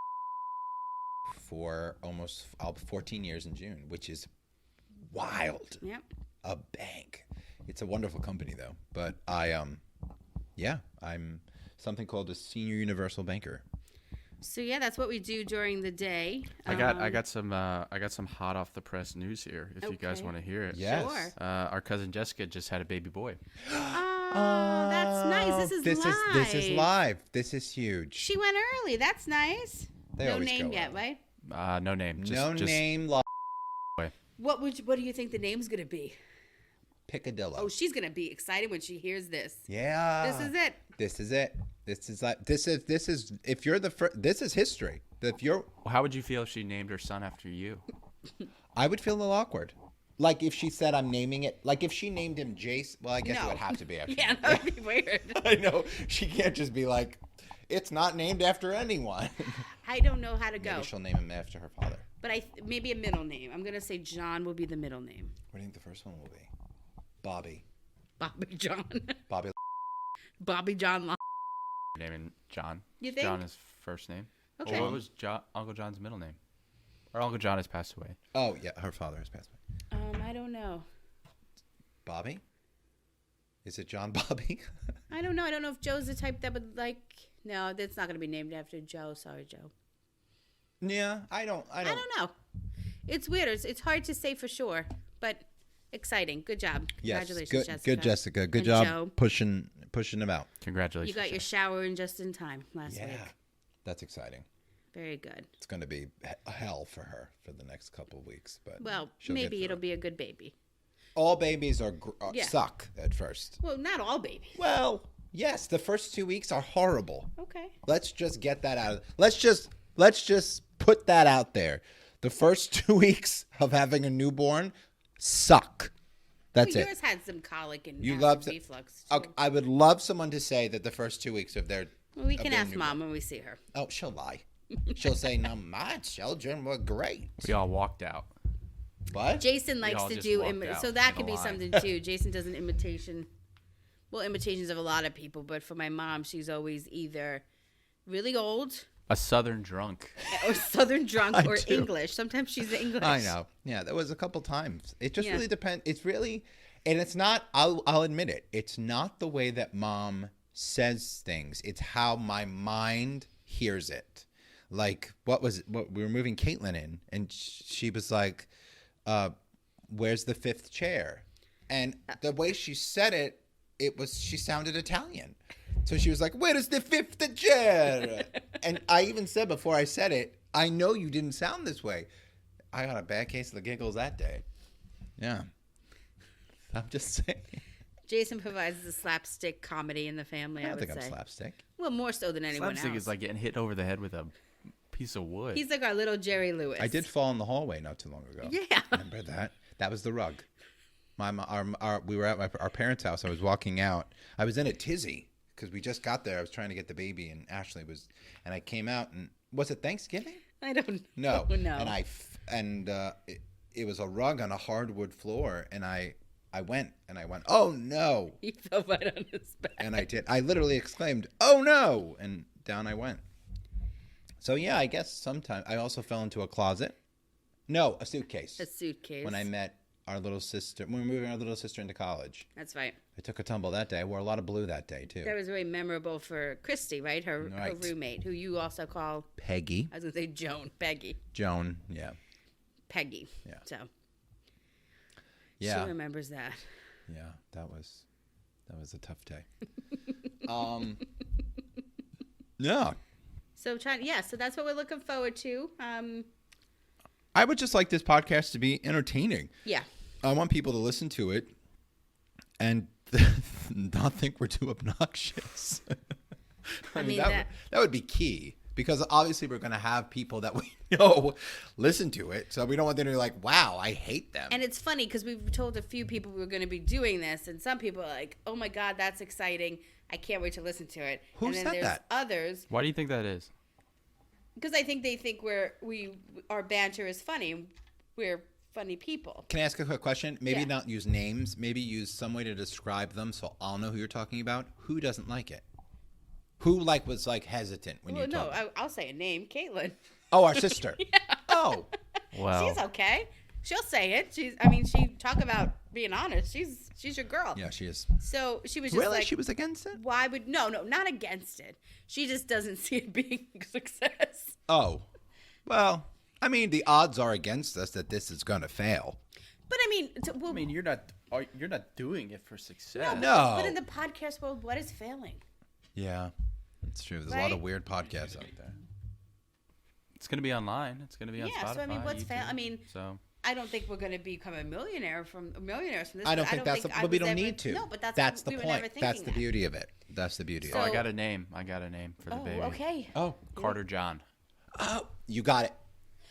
almost 14 years in June, which is wild. Yep. A bank. It's a wonderful company though. But I'm something called a senior universal banker. So yeah, that's what we do during the day. I got some hot off the press news here. If you guys Okay. want to hear it. Yes. Sure. Our cousin Jessica just had a baby boy. Oh, that's nice. This is live. This is live. This is huge. She went early. That's nice. They No always name go yet, early. right? No name. No Just name. What do you think the name's gonna be? Picadillo. Oh, she's gonna be excited when she hears this. Yeah. This is it. This is it. This is if you're the first. This is history. If you're, How would you feel if she named her son after you? I would feel a little awkward. Like if she said I'm naming it. Like if she named him Jace. Well, I guess it No. would have to be after. Yeah, that would be weird. I know. She can't just be like, it's not named after anyone. I don't know how to go, Maybe she'll name him after her father. but maybe a middle name. I'm gonna say John will be the middle name. What do you think the first one will be? Bobby. Bobby John. Bobby. Bobby John. Naming John. You Is think? John his first name? Okay. Or what was Uncle John's middle name? Or Uncle John has passed away. Oh yeah, her father has passed away. I don't know. Bobby. Is it John Bobby? I don't know. I don't know if Joe's the type that would like. No, that's not going to be named after Joe. Sorry, Joe. Yeah, I don't know. It's weird. It's hard to say for sure, but exciting. Good job. Yes, Congratulations, Jessica. Good, Jessica. Good And job Joe. pushing them out. Congratulations. You got your shower in just in time last week. That's exciting. Very good. It's going to be hell for her for the next couple of weeks, but Well, she'll get maybe through it'll it. be a good baby. All babies Yeah. suck at first. Well, not all babies. Well, yes, the first 2 weeks are horrible. Okay. Let's just get that out. Let's just put that out there. The first 2 weeks of having a newborn suck. That's Well, it. yours had some colic and You acid loved reflux. Too. Okay, I would love someone to say that the first 2 weeks of their. Well, we of can their ask newborn- Mom when we see her. Oh, she'll lie. She'll say, "No, my children were great." We all walked out. What? Jason likes all to just do walked out so that in could a be line. something too. Jason does an imitation. Well, imitations of a lot of people, but for my mom, she's always either really old A Southern drunk. or Southern drunk I or do. English. Sometimes she's English. I know. Yeah, there was a couple times. It just Yeah. really depends. It's really, and it's not. I'll admit it. It's not the way that Mom says things. It's how my mind hears it. Like what we were moving Caitlin in, and she was like, "Where's the fifth chair?" And the way she said it, she sounded Italian. So she was like, "Where is the fifth chair?" And I even said before I said it, "I know you didn't sound this way." I got a bad case of the giggles that day. Yeah. I'm just saying. Jason provides the slapstick comedy in the family. I I don't would think say. I'm slapstick. Well, more so than anyone Slapstick else. is like getting hit over the head with a piece of wood. He's like our little Jerry Lewis. I did fall in the hallway not too long ago. Yeah. Remember that? That was the rug. We were at our parents' house. I was walking out. I was in a tizzy because we just got there. I was trying to get the baby, and Ashley was, and I came out, and was it Thanksgiving? I don't No. know. No. And it was a rug on a hardwood floor, and I went, "Oh no!" He fell right on his back. And I did. I literally exclaimed, "Oh no!" And down I went. So yeah, I guess sometimes I also fell into a closet. No, a suitcase. A suitcase. When I met our little sister, when we were moving our little sister into college. That's right. I took a tumble that day. I wore a lot of blue that day too. That was very memorable for Christy, right? Her Right. roommate, who you also call, Peggy. I was going to say Joan. Peggy. Joan, yeah. Peggy. Yeah. So Yeah. she remembers that. Yeah, that was a tough day. Yeah. So so that's what we're looking forward to. I would just like this podcast to be entertaining. Yeah. I want people to listen to it and not think we're too obnoxious. I mean, that would be key, because obviously we're going to have people that we know listen to it. So we don't want them to be like, "Wow, I hate them." And it's funny because we've told a few people we were going to be doing this, and some people are like, "Oh my God, that's exciting! I can't wait to listen to it." Who and then said there's that? Others, Why do you think that is? because I think they think our banter is funny. We're funny people. Can I ask a quick question? Maybe Yeah. not use names. Maybe use some way to describe them so I'll know who you're talking about. Who doesn't like it? Who was hesitant when Well, you no, told? I'll say a name, Caitlin. Oh, our sister. Oh, Well, She's okay. She'll say it. She talk about being honest. She's your girl. yeah, she is. So she was just Really, like, she was against it. why would no, not against it. She just doesn't see it being a success. Oh, well, I mean, the odds are against us that this is going to fail. But I mean, I mean, you're not doing it for success. No. But in the podcast world, what is failing? Yeah, it's true. There's a lot of Right? weird podcasts out there. It's going to be online. It's going to be on Yeah, Spotify. so I mean, what's YouTube. I mean, so I don't think we're going to become a millionaires from this. I don't but think that's I but we was don't ever- need to. No, but that's the we were never point. thinking That's the that. beauty of it. That's the beauty oh, of I it. got a name. I got a name for the baby. Okay. Oh, Carter John. oh, you got it.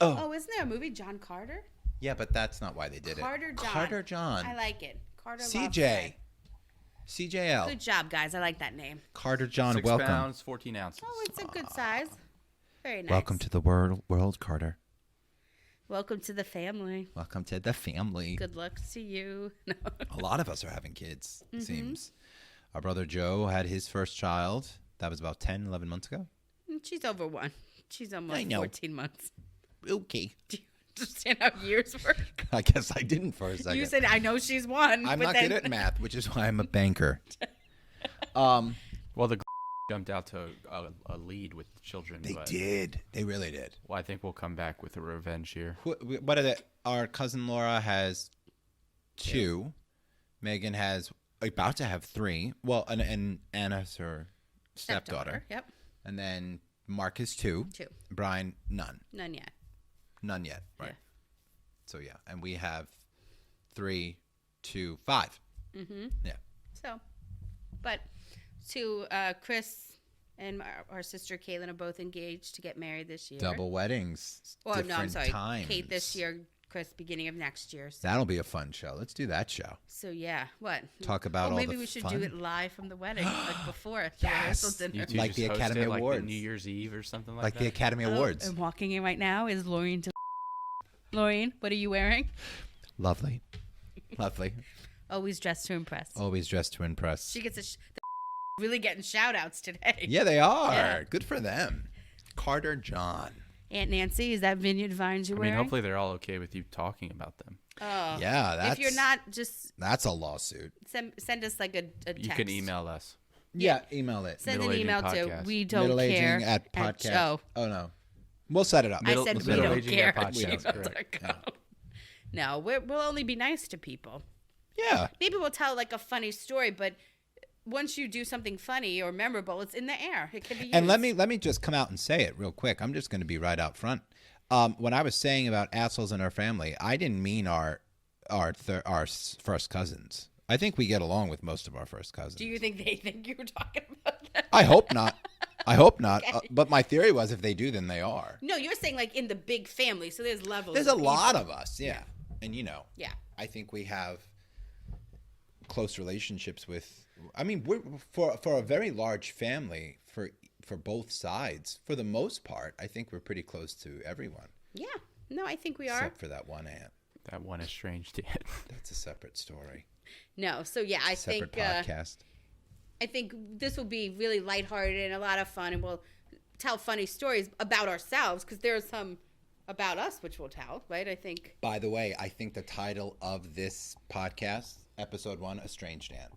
Oh, isn't there a movie, John Carter? Yeah, but that's not why they did Carter it. John. Carter John. I like it. Carter. CJ. CJL. Good job, guys. I like that name. Carter John, 6 welcome. pounds, 14 ounces. Oh, it's a good size. Very nice. Welcome to the world, Carter. Welcome to the family. Welcome to the family. Good luck to you. No. A lot of us are having kids, Mm-hmm. it seems. Our brother Joe had his first child. That was about 10, 11 months ago. She's over 1. She's almost I know. 14 months. Okay. understand how years work. I guess I didn't for a second. You said, I know she's one. I'm but not then... good at math, which is why I'm a banker. Well, the jumped out to a lead with the children. They but, did. They really did. Well, I think we'll come back with a revenge here. What are our cousin Laura has 2. Megan has about to have 3. Well, and Anna's her stepdaughter. Yep. And then Mark is 2. 2. Brian, none. None yet. None yet. Right. Yeah. So, yeah. And we have 3, 2, 5. Mm-hmm. Yeah. So, but to Chris and our sister Caitlin are both engaged to get married this year. Double weddings. Well, no, I'm sorry. Times. Kate this year, Chris beginning of next year. So, That'll be a fun show. Let's do that show. so yeah, what? Talk about all maybe the we should fun. do it live from the wedding, like before the rehearsal dinner. You two Like just the host Academy it, like Awards. the New Year's Eve or something like Like that. the Academy Awards. And walking in right now is Laureen. Laureen, what are you wearing? Lovely. Lovely. Always dressed to impress. Always dressed to impress. She gets really getting shout outs today. Yeah, they are. Yeah. Good for them. Carter John. Aunt Nancy, is that Vineyard Vines you're I mean, wearing? hopefully they're all okay with you talking about them. Oh. Yeah, that's... If you're not, just That's a lawsuit. send us like a text. You can email us. Yeah, email it. Send an Middle-aging email to podcast. we don't Middle-aging care at podcast. Oh, Oh, no. We'll set it up. I said we don't middle-aging care. at at podcast, correct. gmail.com. No, we'll only be nice to people. Yeah. Maybe we'll tell like a funny story, but once you do something funny or memorable, it's in the air. It can be used. And let me just come out and say it real quick. I'm just going to be right out front. When I was saying about assholes in our family, I didn't mean our first cousins. I think we get along with most of our first cousins. Do you think they think you were talking about that? I hope not. I hope not. Okay. But my theory was if they do, then they are. No, you're saying like in the big family, so there's levels. There's a of lot people. of us, yeah. And Yeah. I think we have close relationships with. I mean, we're for a very large family for both sides. For the most part, I think we're pretty close to everyone. Yeah. No, I think we are. Except for that one aunt. That one Estranged aunt. That's a separate story. No, so yeah, I Separate think podcast. I think this will be really lighthearted and a lot of fun, and we'll tell funny stories about ourselves because there are some about us which we'll tell, right? I think. By the way, I think the title of this podcast, episode 1, Estranged Aunt.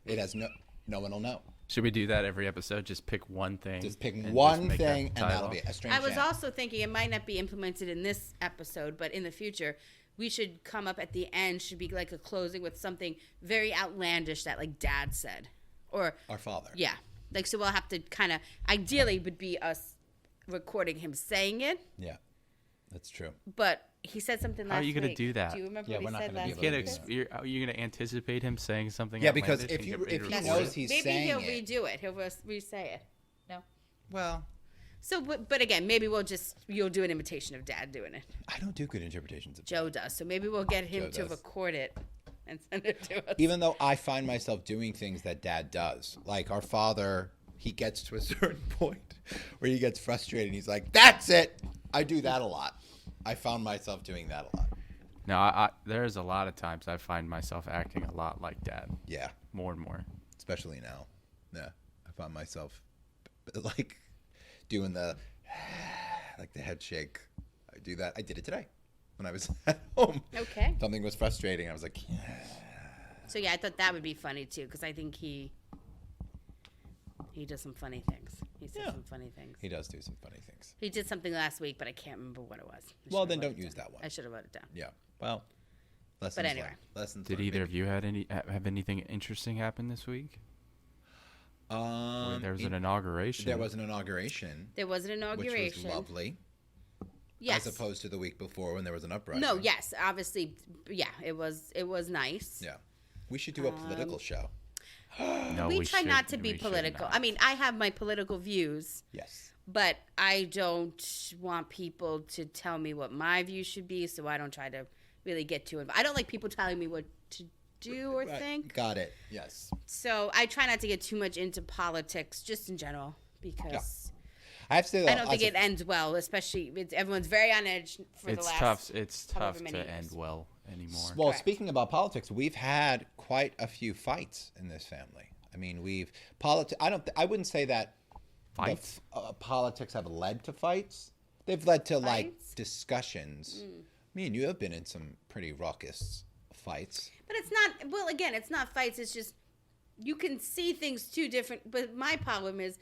It has no one will know. Should we do that every episode? Just pick one thing. Just pick and one make that thing, and that'll title? be it. Estranged I was Aunt. also thinking it might not be implemented in this episode, but in the future, we should come up at the end, should be like a closing with something very outlandish that like Dad said. Or, Our father. yeah. Like, so we'll have to kind of, ideally would be us recording him saying it, Yeah, that's true. but he said something last How are you going to week. do that? Do you remember Yeah, what we're he not said gonna be last able to week? do Chris? that. Are you going to anticipate him saying something? Yeah, because outlandish if and he record knows it? he's Maybe saying he'll it. redo it. He'll re-say it. No? Well, So, but again, maybe you'll do an imitation of Dad doing it. I don't do good interpretations of Joe does. So maybe we'll get him Joe to does. record it and send it to us. Even though I find myself doing things that Dad does. Like our father, he gets to a certain point where he gets frustrated and he's like, that's it. I do that a lot. I found myself doing that a lot. No, there's a lot of times I find myself acting a lot like Dad. Yeah, More and more. especially now. Yeah, I found myself like doing the head shake. I do that. I did it today when I was at home. Okay. Something was frustrating. I was like, yeah. So yeah, I thought that would be funny too, because I think he does some funny things. He says Yeah. some funny things. He does do some funny things. He did something last week, but I can't remember what it was. I Well, should've then wrote don't it use down. that one. I should have wrote it down. Yeah. Well, lessons But anyway. learned. Lessons Did learned, either of baby. you have anything interesting happen this week? There was an inauguration. There was an inauguration, There was an which inauguration. was lovely, Yes. as opposed to the week before when there was an uprising. No. Yes. Obviously. Yeah. It was nice. Yeah. We should do a political show. No, we try not to should- be we should political. not. I mean, I have my political views, Yes. but I don't want people to tell me what my views should be, so I don't try to really get too involved. I don't like people telling me what to do or Right. think. Got it. Yes. So I try not to get too much into politics, just in general, because I have to say that I don't think it ends well. Especially, everyone's very on edge for the It's last. tough. It's however tough many to years. end well anymore. Well, Correct. speaking about politics, we've had quite a few fights in this family. I mean, I wouldn't say that Fights? Politics have led to fights, They've led to like Fights? discussions. Me and you have been in some pretty raucous fights. But it's not. Well, again, it's not fights. It's just you can see things two different. But my problem is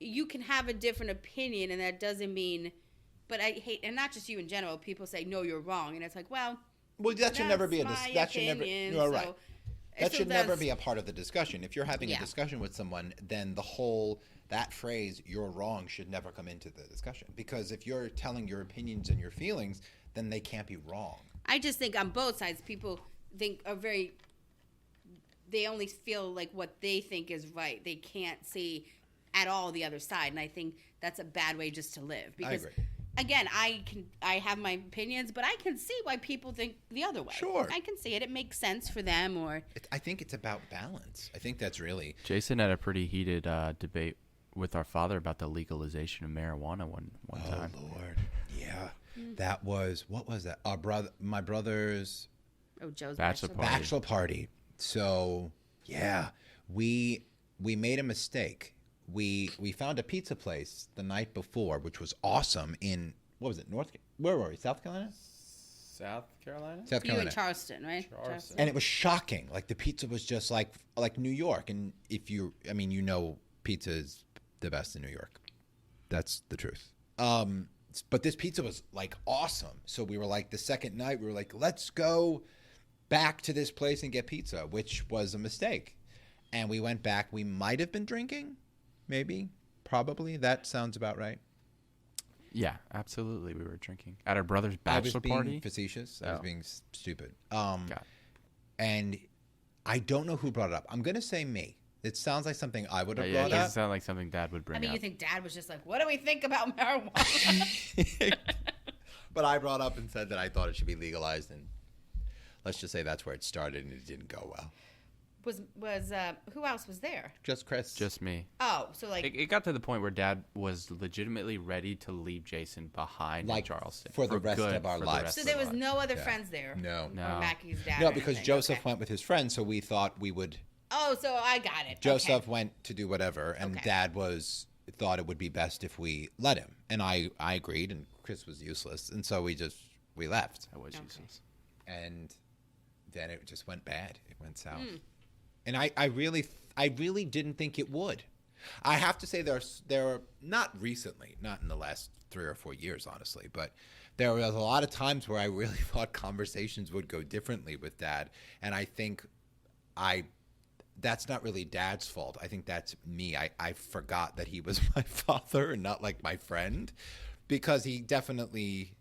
you can have a different opinion, and that doesn't mean. But I hate, and not just you in general. People say no, you're wrong, and it's like, well, that should never be a my that should never. opinion, You're right. so- That so should never that's- be a part of the discussion. If you're having a Yeah. discussion with someone, then that phrase "you're wrong" should never come into the discussion, because if you're telling your opinions and your feelings, then they can't be wrong. I just think on both sides, people they only feel like what they think is right. They can't see at all the other side, and I think that's a bad way just to live. Because, agree. again, I have my opinions, but I can see why people think the other way. Sure. I can see it. It makes sense for them, or I think it's about balance. I think that's really. Jason had a pretty heated debate with our father about the legalization of marijuana one time. Oh Lord, yeah, that was what was that? My brother's Joe's Bachelor party. bachelor party. So yeah, we made a mistake. We found a pizza place the night before, which was awesome. In what was it? Where were we? South Carolina. South Carolina? South You Carolina. in Charleston, right? Charleston. And it was shocking. Like the pizza was just like New York. And if you, I mean, pizza is the best in New York. That's the truth. But this pizza was like awesome. So we were like, the second night, we were like, let's go back to this place and get pizza, which was a mistake. And we went back. We might have been drinking, maybe, probably. That sounds about right. Yeah, absolutely. We were drinking at our brother's I was bachelor being party. facetious. I was Oh. being stupid. God. And I don't know who brought it up. I'm going to say me. It sounds like something I would have Yeah, it brought doesn't up. sound like something Dad would bring I mean, up. you think Dad was just like, "What do we think about marijuana?" But I brought up and said that I thought it should be legalized, and let's just say that's where it started, and it didn't go well. was who else was there? Just Chris. Just me. Oh, so like It got to the point where Dad was legitimately ready to leave Jason behind in Like, Charleston for the rest good, of our for the lives. rest so of there our was lives. no other Yeah. friends there. No. Or No. Mackey's dad. No, or because anything. Joseph Okay. went with his friend, so we thought we would. Oh, so I got it. Joseph Okay. went to do whatever, and Okay. Dad thought it would be best if we let him, and I agreed, and Chris was useless, and so we left, That was Okay. useless. and then it just went bad. It went south, Hmm. and I really didn't think it would. I have to say there are not recently, not in the last 3 or 4 years, honestly, but there was a lot of times where I really thought conversations would go differently with Dad, and I think that's not really Dad's fault. I think that's me. I forgot that he was my father and not like my friend, because he definitely.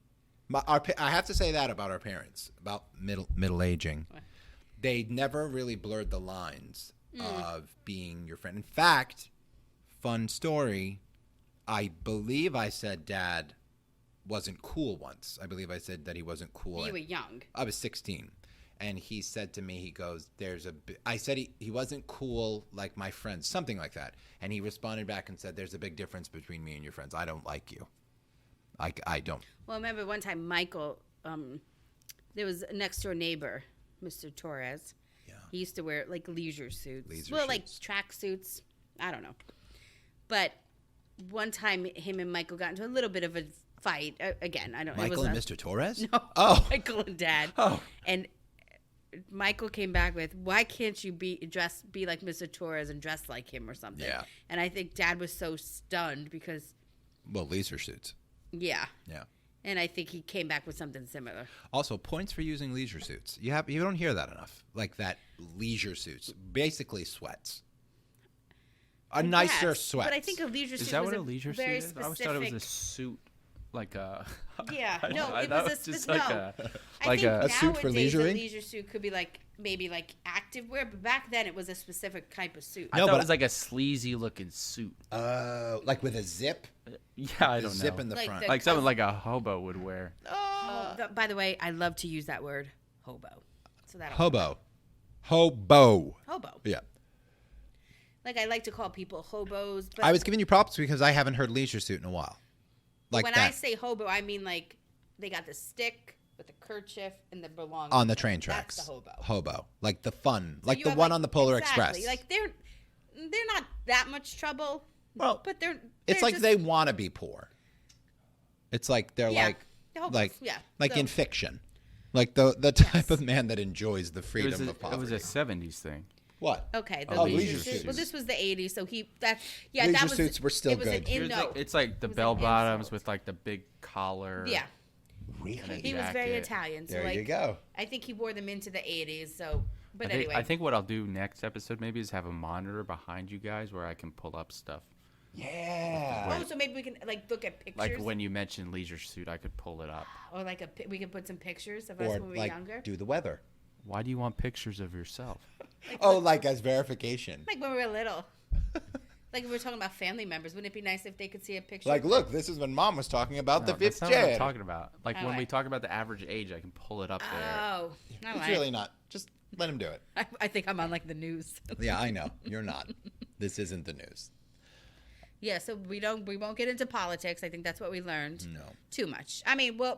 I have to say that about our parents, about middle aging. They never really blurred the lines of being your friend. In fact, fun story, I believe I said Dad wasn't cool once. I believe I said that he wasn't cool. You were young. I was 16. And he said to me, he goes, I said he wasn't cool like my friends, something like that. And he responded back and said, there's a big difference between me and your friends. I don't like you. I don't. Well, I remember one time Michael, there was a next door neighbor, Mr. Torres. Yeah. He used to wear like leisure suits. Leisure like suits. track suits. I don't know. But one time him and Michael got into a little bit of a fight. Again, I don't know. Michael and Mr. Torres? No. Oh. Michael and Dad. Oh. And Michael came back with, "Why can't you be like Mr. Torres and dress like him or something?" Yeah. And I think Dad was so stunned because, Well, leisure suits. yeah. Yeah. And I think he came back with something similar. Also, points for using leisure suits. You don't hear that enough. Like that leisure suits, basically sweats. A nicer Yes, sweat. But I think a leisure suit Is that was what a leisure suit very is? specific. I always thought it was a suit, like a. Yeah, no, I it thought was a just specific. like No, a, I like think a. A suit for nowadays leisuring? a leisure suit could be like maybe like active wear, but back then it was a specific type of suit. I No, thought but it was like a sleazy looking suit. like with a zip, Yeah, I a don't zip know. in the Like front. the- Like something like a hobo would wear. By the way, I love to use that word, hobo. So that Hobo. hobo. Yeah. Like I like to call people hobos, but I was giving you props because I haven't heard leisure suit in a while. Like when that I say hobo, I mean like they got the stick with the kerchief and the belongings. on the train tracks. That's the hobo. Hobo. Like the fun. So like you the have, one on the Polar exactly. Express. Like they're not that much trouble. Well, but they're it's like just, they want to be poor. It's like they're Yeah. like Hopeless, yeah. like So- in fiction, like the type Yes. of man that enjoys the It freedom was, of it poverty. was a 70s thing. What? Okay, the Oh, leisure leisure suits. suits. Well, this was the 80s, so that's that Leisure was suits were still it was good. An in, It's no, like, it's like the it was an bell bottoms insult. with like the big collar. Yeah, Really? he was very jacket. Italian. So There like, you go. I think he wore them into the 80s. So, but I think, anyway, I think what I'll do next episode maybe is have a monitor behind you guys where I can pull up stuff. Yeah. Oh, so maybe we can like look at pictures, Like when you mentioned leisure suit, I could pull it up. or like we can put some pictures of us Or when we were like younger, do the weather. Why do you want pictures of yourself? Oh, like as verification. like when we were little. Like we were talking about family members. Wouldn't it be nice if they could see a picture? Like, look, this is when Mom was talking about the No, fifth that's not what I'm chair. talking about. Like when we Alright. talk about the average age, I can pull it up there. Oh, all It's right. really not. Just let him do it. I think I'm on like the news. Yeah, I know. You're not. This isn't the news. Yeah, so we won't get into politics. I think that's what we learned. No. Too much. I mean, we'll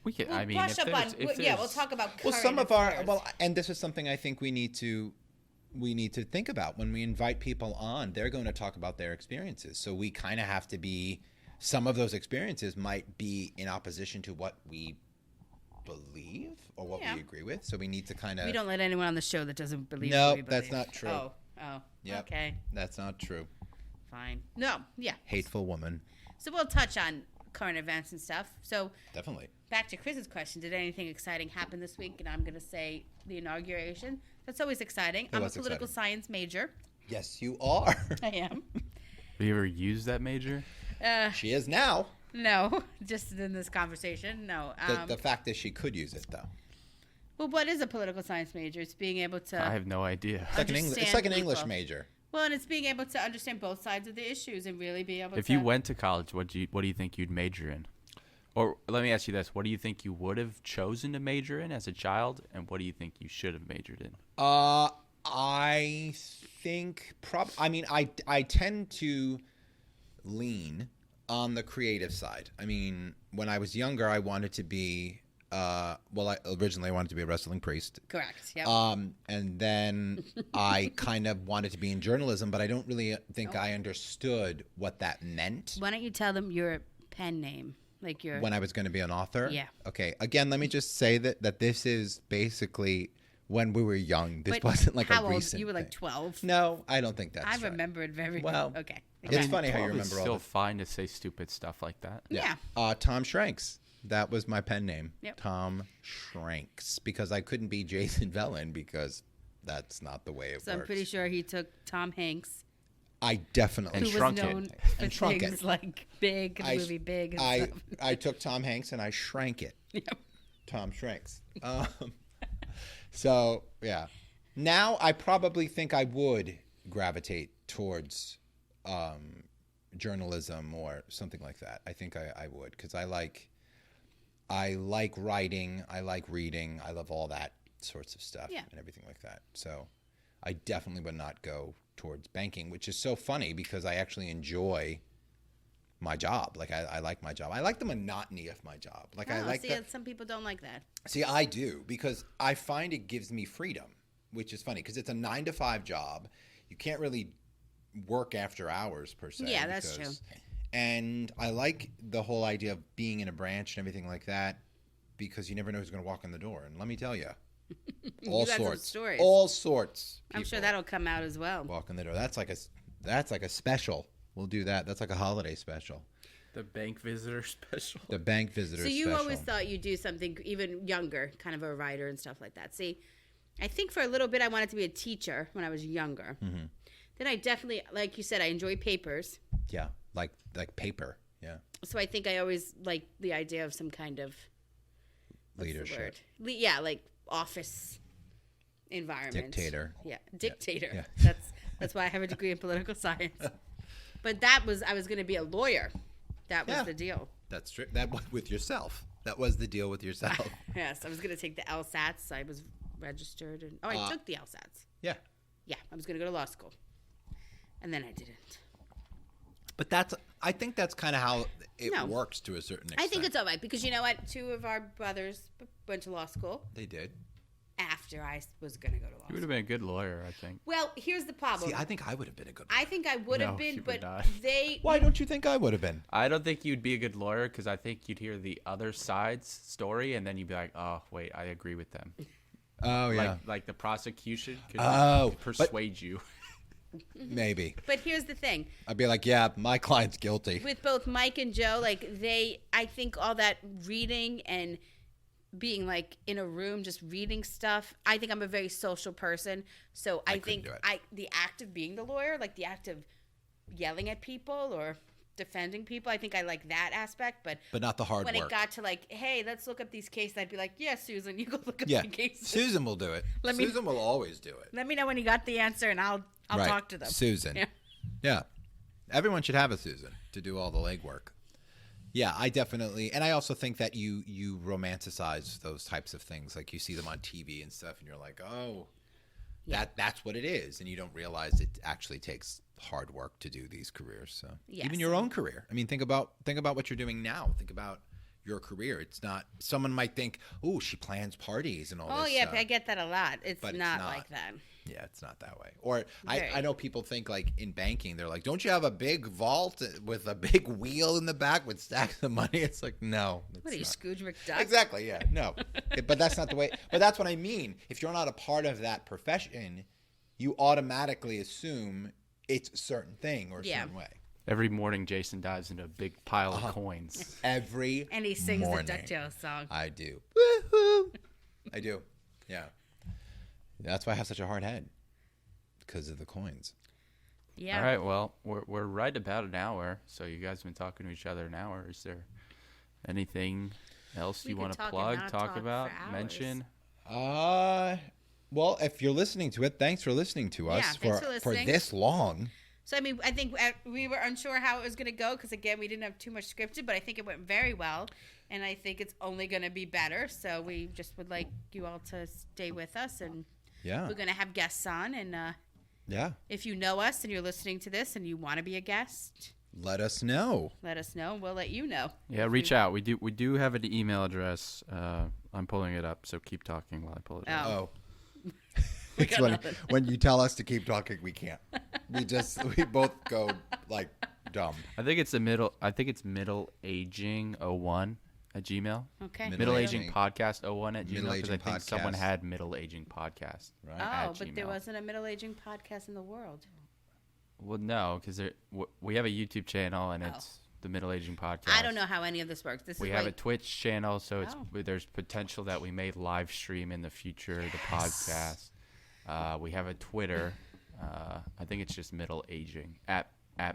We can. we'll I mean, brush if up there's, on. if Yeah, we'll there's- talk about. Well, Current some of our affairs. and this is something I think we need to think about when we invite people on. They're going to talk about their experiences, so we kind of have to be. Some of those experiences might be in opposition to what we believe or what Yeah. we agree with. So we need to kind of. We don't let anyone on the show that doesn't believe. No, what we that's believe. not true. Oh, Yep. okay, That's not true. fine. No, yeah. Hateful woman. So we'll touch on current events and stuff. So Definitely. back to Chris's question: did anything exciting happen this week? And I'm going to say the inauguration. That's always exciting. I'm a was political exciting. science major. Yes, you are. I am. Have you ever used that major? She is now. No, just in this conversation, no. The fact is, she could use it though. Well, what is a political science major? It's being able to. I have no idea. It's like Understand an English people. major. Well, and it's being able to understand both sides of the issues and really be able to. If you went to college, what do you think you'd major in? Or let me ask you this: what do you think you would have chosen to major in as a child, and what do you think you should have majored in? I think I mean, I tend to lean on the creative side. I mean, when I was younger, I wanted to be. Originally I wanted to be a wrestling priest. Correct. Yep. And then I kind of wanted to be in journalism, but I don't really think I understood what that meant Why don't you tell them your pen name, like your? when I was going to be an author. Yeah. Okay. Again, let me just say that this is basically when we were young. This But wasn't like how a old? recent. You were like thing. 12. No, I don't think that's I right. remember it very Well, Okay. It's funny how you 12 is remember all still the fine to say stupid stuff like that. Yeah. Tom Shranks. That was my pen name. Yep. Tom Shranks. Because I couldn't be Jason Vellin because that's not the way it So works. I'm pretty sure he took Tom Hanks, I definitely And who shrunk was it. known And for shrunk things it. like Big, the movie Big, and I, stuff. I took Tom Hanks and I shrank it. Yep. Tom Shranks. So, yeah. Now I probably think I would gravitate towards journalism or something like that. I think I would because I like writing. I like reading. I love all that sorts of stuff Yeah. and everything like that. So I definitely would not go towards banking, which is so funny because I actually enjoy my job. Like I like my job. I like the monotony of my job. Like I Oh, like see, that. some people don't like that. See, I do because I find it gives me freedom, which is funny because it's a 9-to-5 job. You can't really work after hours per se. Yeah, that's true. And I like the whole idea of being in a branch and everything like that because you never know who's going to walk in the door. And let me tell you, all got some sorts, stories. all sorts. I'm sure people that'll come out as well. walk in the door. That's like a special. We'll do that. That's like a holiday special. The bank visitor special. The bank visitor So you special. always thought you'd do something even younger, kind of a writer and stuff like that. See, I think for a little bit I wanted to be a teacher when I was younger. Mm-hmm. Then I definitely, like you said, I enjoy papers. Yeah, like paper. Yeah, So I think I always liked the idea of some kind of what's the leadership. word? Yeah, like office environment. Dictator. Yeah, dictator. Yeah. That's why I have a degree in political science. But I was going to be a lawyer. That was Yeah. the deal. That's true. That was with yourself. That was the deal with yourself. Yes, I was going to take the LSATs. I was registered, and I took the LSATs. Yeah. Yeah, I was going to go to law school, and then I didn't. But I think that's kind of how it No. works to a certain extent. I think it's all right because you know what? 2 of our brothers went to law school They did. after I was going to go to law You would school. have been a good lawyer, I think. Well, here's the problem. See, I think I would have been a good. I think I would have No, been, you but would not. Why don't you think I would have been? I don't think you'd be a good lawyer because I think you'd hear the other side's story and then you'd be like, oh, wait, I agree with them. Oh yeah, Like the prosecution could but- persuade you. maybe. But here's the thing. I'd be like, yeah, my client's guilty. With both Mike and Joe, like I think all that reading and being like in a room just reading stuff, I think I'm a very social person. So I couldn't think do it. the act of being the lawyer, like the act of yelling at people or defending people, I think I like that aspect. But But not the hard when work. it got to like, hey, let's look up these cases, I'd be like, yeah, Susan, you go look up Yeah, the cases. Susan will do it. Susan will always do it. Let me know when you got the answer, and I'll Right. talk to them. Susan. Yeah. Yeah. Everyone should have a Susan to do all the legwork. Yeah, I definitely, and I also think that you romanticize those types of things. Like you see them on TV and stuff, and you're like, oh, Yeah. that's what it is, and you don't realize it actually takes hard work to do these careers. So Yes. even your own career. I mean, think about what you're doing now. Think about your career. It's not. Someone might think, oh, she plans parties and all Oh this. yeah, I get that a lot. It's but it's not not. like that. Yeah, it's not that way. Or Very. I know people think like in banking, they're like, don't you have a big vault with a big wheel in the back with stacks of money? It's like, no. What it's are you, not. Scrooge McDuck? Exactly, yeah, no. But that's not the way. But that's what I mean. If you're not a part of that profession, you automatically assume it's a certain thing or a Yeah. certain way. Every morning, Jason dives into a big pile of coins. Every And he sings morning. the DuckTales song. I do. Woo-hoo. I do. Yeah. That's why I have such a hard head. Because of the coins. Yeah. All right, well, we're right about an hour, so you guys have been talking to each other an hour. Is there anything else We you could want to talk and plug, not talk talk about, for hours. mention? Well, if you're listening to it, thanks for listening to us Yeah, thanks for for listening. this long. So, I mean, I think we were unsure how it was going to go because, again, we didn't have too much scripted, but I think it went very well. And I think it's only going to be better. So we just would like you all to stay with us. And Yeah. we're going to have guests on. And Yeah. if you know us and you're listening to this and you want to be a guest, Let us know. let us know. We'll let you know. Yeah, reach out. We do have an email address. I'm pulling it up, so keep talking while I pull it up. Oh. Oh. It's got when, nothing. when you tell us to keep talking, we can't. We both go like dumb. I think it's middleaging01 at Gmail. Okay. Middle Middle Aging. Aging Podcast 01 at Gmail because I Middle-aging think someone podcast. had Middle Aging Podcast. Right? Oh, at but there Gmail. wasn't a middle-aging podcast in the world. Well, no, because we have a YouTube channel and Oh. it's the Middle Aging Podcast. I don't know how any of this works. This We is have like, a Twitch channel, so Oh. there's potential that we may live stream in the future the podcast. We have a Twitter. I think it's just Middle Aging at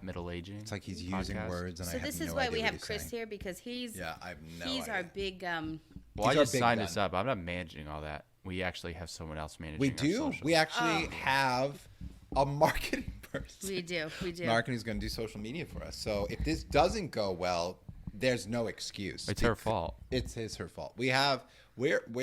Middle Aging. It's like he's using Podcast. words, and I so have this no is why idea we what have he's Chris saying. here because he's Yeah, I have no he's idea. our big Well, He's I our just big signed gun. this up. I'm not managing all that. We actually have someone else managing. We our do. socials. We actually Oh. have a marketing person. we do. Marketing's going to do social media for us. So if this doesn't go well, there's no excuse. It's her fault. It's her fault. We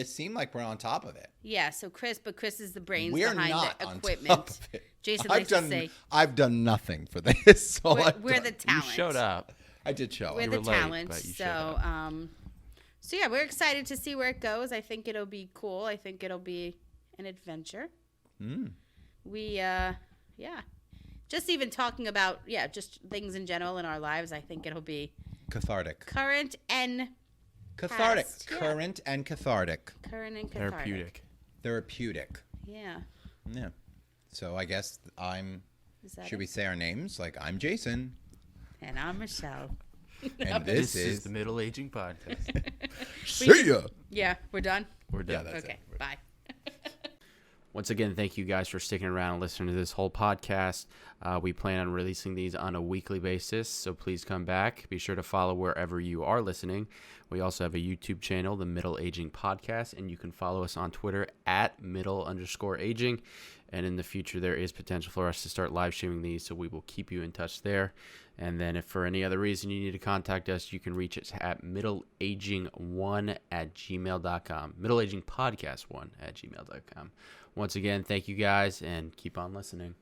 seem like we're on top of it. Yeah, so Chris is the brains We're behind not the on equipment. top of it. Jason I've likes done, to say I've done nothing for this. So we're the You talent. showed up. I did show. We're up. the were late, talent. but you showed So up. so yeah, we're excited to see where it goes. I think it'll be cool. I think it'll be an adventure. We yeah. Just even talking about just things in general in our lives, I think it'll be Cathartic. current and Cathartic. Past, yeah. Current and cathartic. cathartic. Therapeutic. Therapeutic. Yeah. Yeah. So I guess Is that should it? we say our names? Like, I'm Jason. And I'm Michelle. And This this is the Middle Aging Podcast. See ya. Yeah, we're done. We're done. Yeah, that's Okay, it. bye. Once again, thank you guys for sticking around and listening to this whole podcast. We plan on releasing these on a weekly basis, so please come back. Be sure to follow wherever you are listening. We also have a YouTube channel, the Middle Aging Podcast, and you can follow us on Twitter at middle_aging. And in the future, there is potential for us to start live streaming these, so we will keep you in touch there. And then if for any other reason you need to contact us, you can reach us at middleaging1@gmail.com. Middleagingpodcast1@gmail.com. Once again, thank you guys, and keep on listening.